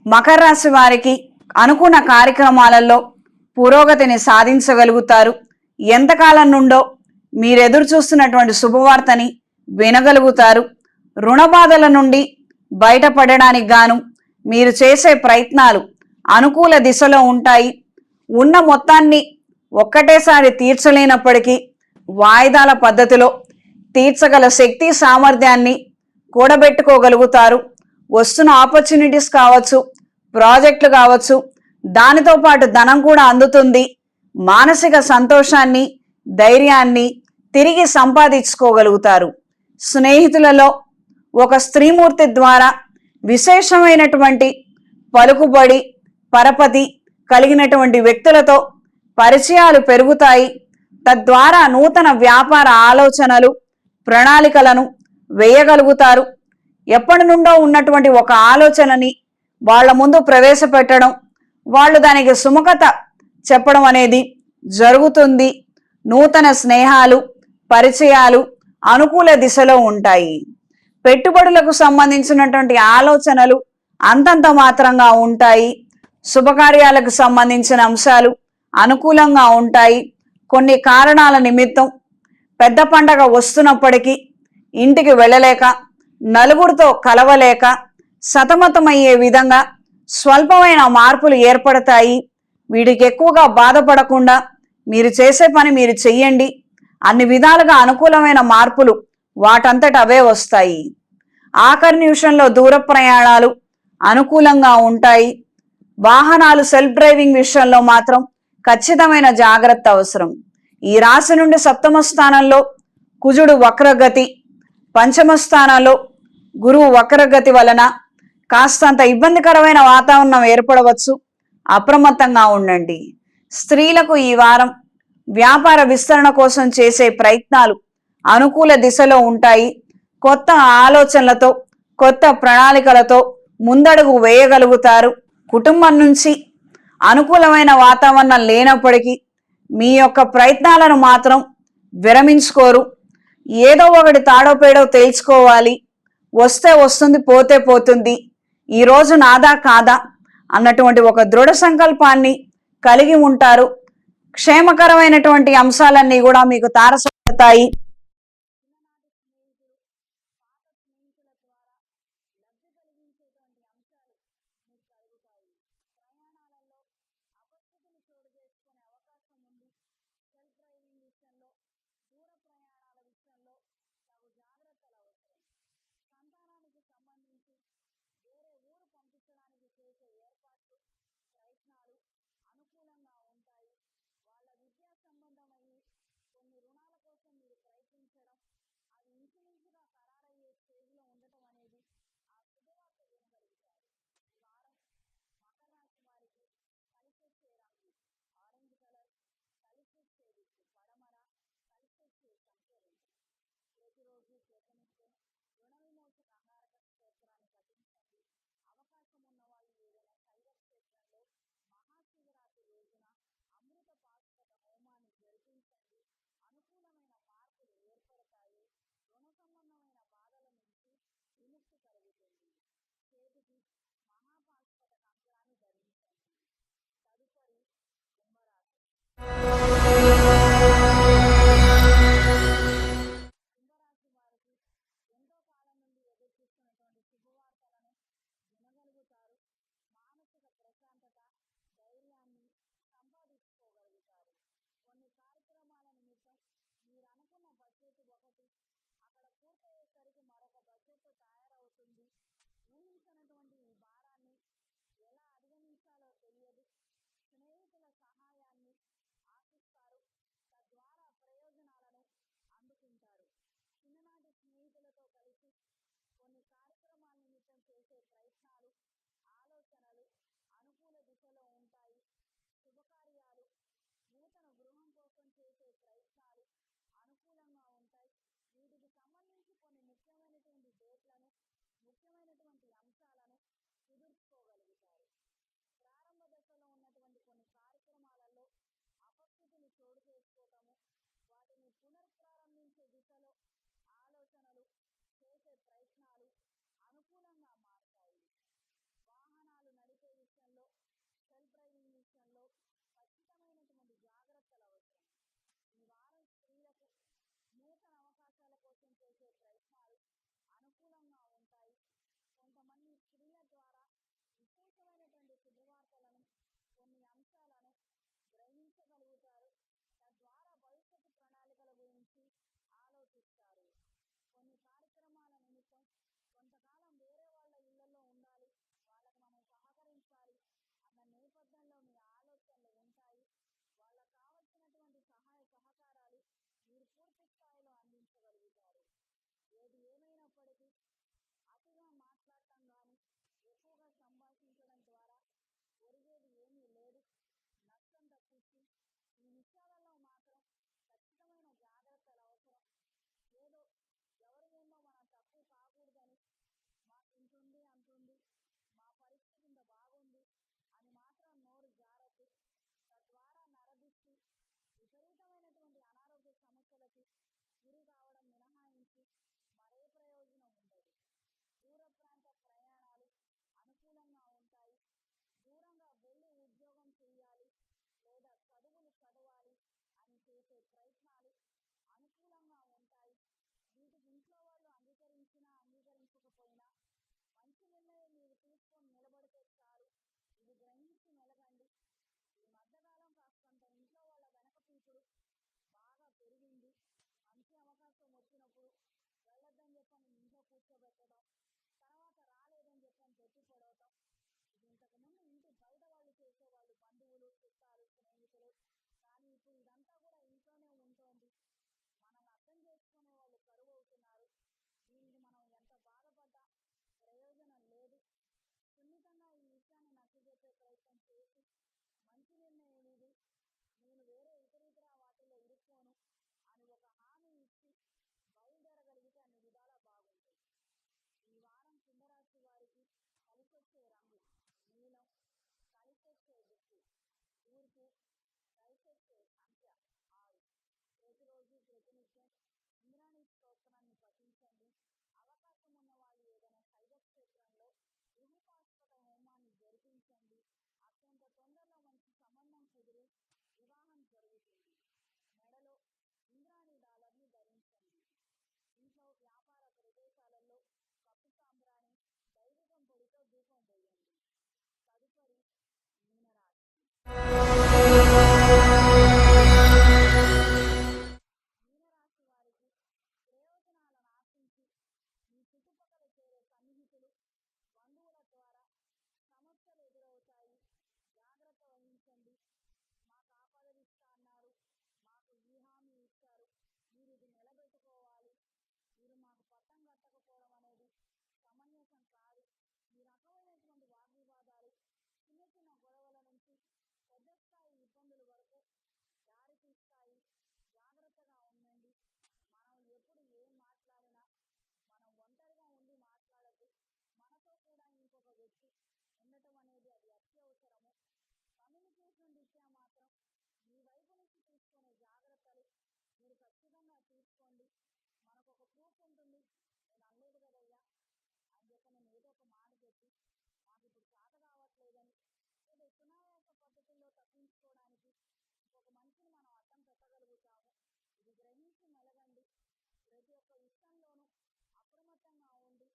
మకర రాశి వారికి అనుకున్న కార్యక్రమాలలో పురోగతిని సాధించగలుగుతారు. ఎంతకాలం నుండో మీరు ఎదురు చూస్తున్నటువంటి శుభవార్తని వినగలుగుతారు. రుణ బాధల నుండి బయటపడడానికి గాను మీరు చేసే ప్రయత్నాలు అనుకూల దిశలో ఉంటాయి. ఉన్న మొత్తాన్ని ఒక్కటేసారి తీర్చలేనప్పటికీ వాయిదాల పద్ధతిలో తీర్చగల శక్తి సామర్థ్యాన్ని కూడబెట్టుకోగలుగుతారు. వస్తున్న ఆపర్చునిటీస్ కావచ్చు, ప్రాజెక్టులు కావచ్చు, దానితో పాటు ధనం కూడా అందుతుంది. మానసిక సంతోషాన్ని, ధైర్యాన్ని తిరిగి సంపాదించుకోగలుగుతారు. స్నేహితులలో ఒక స్త్రీమూర్తి ద్వారా విశేషమైనటువంటి పలుకుబడి, పరపతి కలిగినటువంటి వ్యక్తులతో పరిచయాలు పెరుగుతాయి. తద్వారా నూతన వ్యాపార ఆలోచనలు, ప్రణాళికలను వేయగలుగుతారు. ఎప్పటి నుండో ఉన్నటువంటి ఒక ఆలోచనని వాళ్ళ ముందు ప్రవేశపెట్టడం, వాళ్ళు దానికి సుముఖత చెప్పడం అనేది జరుగుతుంది. నూతన స్నేహాలు, పరిచయాలు అనుకూల దిశలో ఉంటాయి. పెట్టుబడులకు సంబంధించినటువంటి ఆలోచనలు అంతంత మాత్రంగా ఉంటాయి. శుభకార్యాలకు సంబంధించిన అంశాలు అనుకూలంగా ఉంటాయి. కొన్ని కారణాల నిమిత్తం పెద్ద పండగ వస్తున్నప్పటికీ ఇంటికి వెళ్ళలేక, నలుగురితో కలవలేక సతమతమయ్యే విధంగా స్వల్పమైన మార్పులు ఏర్పడతాయి. వీటికి ఎక్కువగా బాధపడకుండా మీరు చేసే పని మీరు చెయ్యండి. అన్ని విధాలుగా అనుకూలమైన మార్పులు వాటంతట అవే వస్తాయి. ఆఖరి నిమిషంలో దూర ప్రయాణాలు అనుకూలంగా ఉంటాయి. వాహనాలు సెల్ఫ్ డ్రైవింగ్ విషయంలో మాత్రం ఖచ్చితమైన జాగ్రత్త అవసరం. ఈ రాశి నుండి సప్తమ స్థానంలో కుజుడు వక్రగతి, పంచమ స్థానంలో గురువు వక్రగతి వలన కాస్తంత ఇబ్బందికరమైన వాతావరణం ఏర్పడవచ్చు. అప్రమత్తంగా ఉండండి. స్త్రీలకు ఈ వారం వ్యాపార విస్తరణ కోసం చేసే ప్రయత్నాలు అనుకూల దిశలో ఉంటాయి. కొత్త ఆలోచనలతో, కొత్త ప్రణాళికలతో ముందడుగు వేయగలుగుతారు. కుటుంబం నుంచి అనుకూలమైన వాతావరణం లేనప్పటికీ మీ యొక్క ప్రయత్నాలను మాత్రం విరమించుకోరు. ఏదో ఒకటి తాడో పేడో తేల్చుకోవాలి. వస్తే వస్తుంది, పోతే పోతుంది, ఈరోజు నాదా కాదా అన్నటువంటి ఒక దృఢ సంకల్పాన్ని కలిగి ఉంటారు. క్షేమకరమైనటువంటి అంశాలన్నీ కూడా మీకు తారసపడతాయి. చిన్ననాటి స్నేహితులు, పాత స్నేహితుల ద్వారా లబ్ధి కలిగించేటువంటి అంశాలు మీకు కలుగుతాయి. ప్రయాణాలలో అపస్థితిని చోటు చేసుకునే అవకాశం ఉంది. సెల్ఫ్ డ్రైవింగ్ విషయంలో, దూర ప్రయాణాల విషయంలో తగు జాగ్రత్తలు అవసరం. సంతానానికి సంబంధించి వేరే ఊరు పంపించడానికి చేసే ఏర్పాట్లు, ప్రయత్నాలు అనుకూలంగా ఉంటాయి. వాళ్ళ విద్యా సంబంధమయ్యి కొన్ని రుణాల కోసం మీరు ప్రయత్నించడం, అవి ఇంచుమించుగా ఖరారయ్యే స్టేజ్లో ఉండటం అనేది ఆ శుభవార్త వినగలుగుతారు. ఈ వారం మకర రాశి వారికి కలిసొచ్చే రంగు ఆరెంజ్ కలర్, కలిసొచ్చే దిక్కు పడమర, కలిసొచ్చే సంఖ్య 2. ప్రతిరోజు ప్రయత్నిస్తే రుణ విమోచన అంగారక స్తోత్రాన్ని పఠించండి. అవకాశం ఉన్న వాళ్ళు ఏదైనా శైవ క్షేత్రంలో మహాశివరాత్రి రోజున అమృత పాశుపత హోమాన్ని జరిపించండి. అనుకూలమైన మార్పులు ఏర్పడతాయి. రుణ సంబంధమైన బాధల నుంచి విముక్తి కలుగుతుంది. చేతికి మహాపాశుపత కంకణాన్ని ధరించండి. తదుపరి కుంభరాశి. కుంభరాశి వారికి ఎంతో కాలం నుండి ఎదురు చూస్తున్నటువంటి శుభవార్తలను వినగలుగుతారు. మానసిక ప్రశాంతత, ధైర్యాన్ని సంపాదించుకోగలుగుతారు. కొన్ని కార్యక్రమాల నిమిత్తం మీరు అనుకున్న బడ్జెట్ ఒకటి, అక్కడ పూర్తయ్యేసరికి మరొక బడ్జెట్ తయారవుతుంది. ఊహించినటువంటి ఈ భారాన్ని ఎలా అధిగమించాలో తెలియదు. స్నేహితుల సహాయాన్ని ఆశిస్తారు. తద్వారా ప్రయోజనాలను అందుకుంటారు. చిన్ననాటి స్నేహితులతో కలిసి కొన్ని కార్యక్రమాల నిమిత్తం చేసే ప్రయత్నాలు, ఆలోచనలు అనుకూల దిశలో ఉంటాయి. శుభకార్యాలు, నూతన గృహం కోసం చేసే ప్రయత్నాలు అనుకూలంగా ఉంటాయి. వీటికి సంబంధించి కొన్ని ముఖ్యమైనటువంటి డేట్లను, ముఖ్యమైనటువంటి అంశాలను కుదుర్చుకోగలుగుతారు. ప్రారంభ దశలో ఉన్నటువంటి కొన్ని కార్యక్రమాలలో అపస్థితిని చోటు చేసుకోవటము, వాటిని పునఃప్రారంభించే దిశలో ఆలోచనలు, చేసే ప్రయత్నాలు అనుకూలంగా మారుతాయి. వాహనాలు నడిపే విషయంలో, సెల్ఫ్ డ్రైవింగ్ విషయంలో ఖచ్చితమైనటువంటి జాగ్రత్తలు అవసరం. ఈ వారం స్త్రీలకు నూతన అవకాశాల కోసం చేసే ప్రయత్నాలు అనుకూలంగా ఉంటాయి. కొంతమంది స్త్రీల ద్వారా విశేషమైనటువంటి శుభవార్తలను, కొన్ని అంశాలను గ్రహించగలుగుతారు. తద్వారా భవిష్యత్తు ప్రణాళికల గురించి ఆలోచిస్తారు. కొన్ని కార్యక్రమాల నిమిత్తం కొంతకాలం వేరే వాళ్ళ ఇళ్లలో ఉండాలి, వాళ్ళకు మనం సహకరించాలి అన్న నేపథ్యంలో మీ ఆలోచనలు ఉంటాయి. వాళ్ళకు కావలసినటువంటి సహాయ సహకారాలు మీరు పూర్తి స్థాయిలో అందించగలుగుతారు. ఏది ఏమైనప్పటికీ అతిగా మాట్లాడటం కానీ, ఎక్కువగా సంభాషించడం ద్వారా ఒరిగేది ఏమీ లేదు, నష్టం తప్పించి. ఈ విషయాలలో మాత్రం ఖచ్చితమైన జాగ్రత్తలు అవసరం. ఏదో ఎవరి ముందో మనం తక్కువ కాకూడదని, మాకు ఇంతుంది అంతుంది, మా పరిస్థితి ఇంత బాగుంది అని మాత్రం నోరు జారద్దు. తద్వారా నరదిష్టి, విపరీతమైనటువంటి అనారోగ్య సమస్యలకి గురి కావడం మినహాయించి మరే ప్రయోజనం ఉండదు. దూర ప్రాంత ప్రయాణాలు అనుకూలంగా ఉంటాయి. దూరంగా వెళ్ళి ఉద్యోగం చేయాలి లేదా చదువులు చదవాలి అని చేసే ప్రయత్నాలు అనుకూలంగా ఉంటాయి. వీటికి ఇంట్లో వాళ్ళు అంగీకరించినా అంగీకరించకపోయినా మంచి నిర్ణయం మీరు తీసుకొని నిలబడితే చాలు. ఇది గ్రహించి మెలగండి. ఈ మధ్యకాలం కాస్తంత ఇంట్లో వాళ్ళ వెనకపీపుడు బాగా పెరిగింది. మంచి అవకాశం వచ్చినప్పుడు వెళ్ళొద్దని చెప్పని ఇంట్లో కూర్చోబెట్టడం, తర్వాత రాలేదని చెప్పని పెట్టి పొడవటం, ఇది ఇంతకుముందు ఇంటి బయట వాళ్ళు చేసేవాళ్ళు, బంధువులు, చుట్టాలు, స్నేహితులు. కానీ ఇప్పుడు ఇదంతా కూడా ఇంట్లోనే ఉంటుంది. మనం అర్థం చేసుకునే బయటపడే ప్రయత్నం చేసి మంచి నిర్ణయం ఇది, నేను వేరే ఇతర వాటిలో ఇరుక్కోను అని ఒక హామీ ఇచ్చి బయలుదేరగలిగితే అన్ని విధాలా బాగుంటుంది. ఈ వారం కుంభరాశి వారికి కలిసొచ్చే రంగు నీలం, కలిసొచ్చే దిక్కు తూర్పు, కలిసొచ్చే సంఖ్య 6. ప్రతిరోజు ప్రతినిత్యం ఇంద్రాణి స్తోత్రాన్ని పఠించండి. అవకాశం ఉన్న వాళ్ళు ఏదైనా శైవ క్షేత్రంలో విభూపాస్పద హోమాన్ని జరిపించండి. అత్యంత తొందరలో మంచి సంబంధం కుదిరి వివాహం జరుగుతుంది. మెడలో ఇంద్రాణి డాలర్ని ధరించండి. ఇంట్లో వ్యాపార ప్రదేశాలలో కప్పు సాంబ్రాణి దైవికం పొడితో ధూపం వేయండి. తదుపరి మీనరాశి. మీనరాశి వారికి ప్రయోజనాలను ఆశించి మీ చుట్టుపక్కల చేరే సన్నిహితులు, బంధువుల ద్వారా సమస్యలు ఎదురవుతాయి. జాగ్రత్త వహించండి. మాకు ఆపదలు ఇస్తా అన్నారు, మాకు ఈ హామీ ఇచ్చారు, మీరు ఇది నిలబెట్టుకోవాలి, మీరు మాకు పట్టం కట్టకపోవడం అనేది సమంజసం కాదు. ఈ రకమైనటువంటి వాగ్వివాదాలు చిన్న చిన్న గొడవల నుంచి పెద్ద స్థాయి ఇబ్బందుల వరకు దారి తీస్తాయి. జాగ్రత్తగా ఉండండి. మనం ఎప్పుడు ఏం మాట్లాడినా మనం ఒంటరిగా ఉండి మాట్లాడద్దు. మనతో కూడా ఇంకొక వ్యక్తి ఉండటం అనేది అది అత్యవసరము. కమ్యూనికేషన్ రీత్యా మాత్రం మీ వైపు నుంచి తీసుకునే జాగ్రత్తలు మీరు ఖచ్చితంగా తీసుకోండి. మనకు ఒక ప్రూఫ్ ఉంటుంది, నేను అనలేదు కదయ్యా అని చెప్పి నేను ఏదో ఒక మాట చెప్పి మాకు ఇప్పుడు చేత కావట్లేదని ఏదో సునాయాస పద్ధతుల్లో తప్పించుకోవడానికి ఇంకొక మనిషిని మనం అడ్డం పెట్టగలుగుతాము. ఇది గ్రహించి మెలగండి. ప్రతి ఒక్క విషయంలోనూ అప్రమత్తంగా ఉండి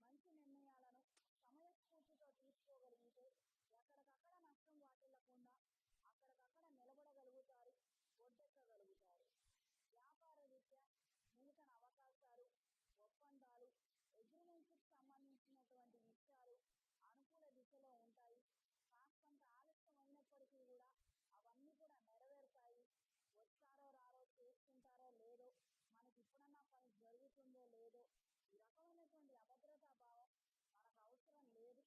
మంచి నిర్ణయాలను సమయస్ఫూర్తితో తీసుకోగలిగితే ఎక్కడికక్కడ నష్టం వాటిల్లకుండా అక్కడికక్కడ నిలబడగలుగుతారు, ఒడ్డెక్కగలుగుతారు. వ్యాపార రీత్యా నూతన అవకాశాలు, ఒప్పందాలు, అగ్రిమెంట్స్కి సంబంధించినటువంటి విషయాలు అనుకూల దిశలో ఉంటాయి. కాస్తంత ఆలస్యం అయినప్పటికీ కూడా అవన్నీ కూడా నెరవేరుతాయి. వచ్చారో రారో, చేసుకుంటారో లేదో, మనకి ఇప్పుడన్నా పని జరుగుతుందో లేదో, ఈ రకమైనటువంటి అభద్రతా భావం మనకు అవసరం లేదు.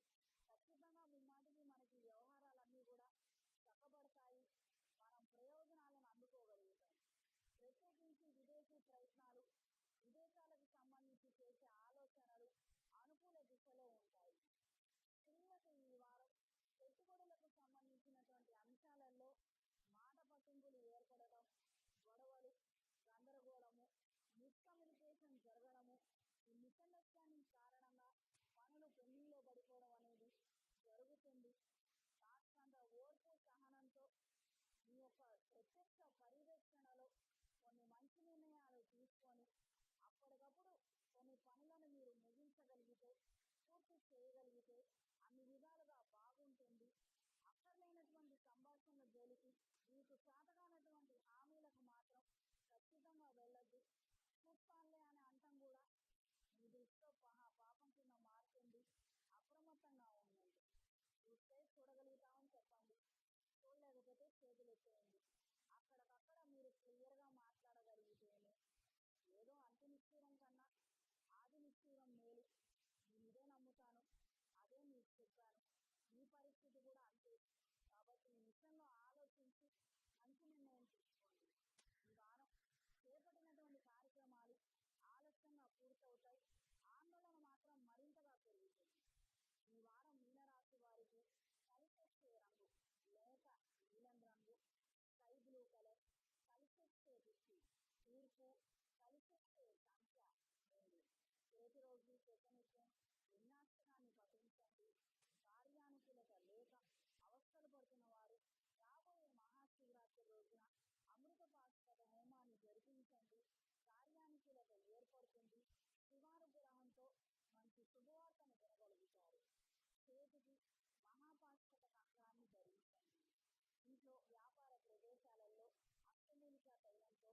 ఖచ్చితంగా ముమ్మాటికి మనకి వ్యవహారాలన్నీ కూడా చక్కబడతాయి. మనం ప్రయోజనాలను అందుకోగలుగుతాం. ప్రత్యేకించి విదేశీ ప్రయత్నాలు, విదేశాలకు సంబంధించి చేసే ఆలోచనలు అనుకూల దిశలో ఉంటాయి. స్త్రీలకు ఈ వారం పెట్టుబడులకు సంబంధించినటువంటి అంశాలలో మాట పట్టింపులు ఏర్పడటం, గొడవలు, గందరగోళము, మిస్కమ్యూనికేషన్ జరగడము, ఈ మిస్అండర్స్టాండింగ్ కారణంగా పనులు పెండింగ్లో పడిపోవడం అనేది జరుగుతుంది. కాస్తంత ఓర్పు సహనంతో మీ యొక్క ప్రత్యక్ష పర్యవేక్షణలో కొన్ని మంచి నిర్ణయాలు తీసుకొని అప్పటికప్పుడు కొన్ని పనులను మీరు ముగించగలిగితే, పూర్తి చేయగలిగితే అన్ని విధాలుగా బాగుంటుంది. అక్కర్లేనటువంటి సంభాషణల జోలికి, మీకు చేతగానటువంటి హామీలకు మాత్రం ఖచ్చితంగా వెళ్ళద్దు. చూస్తానులే అని అంటాం కూడా మీ దృష్టిలో పాపం కింద మారుతుంది. అప్రమత్తంగా ఉండండి. చూస్తే చూడగలుగుతామని చెప్పండి, చూడలేకపోతే చేతులు ఎత్తేయండి. అక్కడికక్కడ మీరు క్లియర్గా మాట్లాడగలిగితేనే ఏదో అంటు నిశ్చయం కన్నా ఆది నిశ్చయం మేలు. నేను ఇదే నమ్ముతాను, అదే మీకు చెప్పాను, మీ పరిస్థితి కూడా అంతే. కాబట్టి ఈ విషయంలో ఆలోచించి మంచి నిర్ణయం తీసుకోండి. ఈ వారం చేపట్టినటువంటి కార్యక్రమాలు ఆలస్యంగా పూర్తవుతాయి. ఆందోళన మాత్రం మరింతగా పెరుగుతుంది. ఈ వారం మీనరాశి వారికి కలిసొచ్చే రంగు లేత నీలం రంగు, స్కై బ్లూ కలర్, కలిసొచ్చే దిక్కు తూర్పు, కలిసొచ్చే సంఖ్య 3. ప్రతిరోజు ప్రతినిత్యం విన్యాసనాన్ని పఠించండి. కార్యానుకూలత లేక అవస్థలు పడుతున్న వారు రాబోయే మహాశివరాత్రి రోజున అమృతపాస్పద హోమాన్ని జరిపించండి. కార్యానుకూలత ఏర్పడుతుంది. శివానుగ్రహంతో మంచి శుభవార్తను వినగలుగుతారు. చేతికి మహాపాస్పద కంకణాన్ని ధరించండి. ఇంట్లో వ్యాపార ప్రదేశాలలో అష్టమూలికా తైలం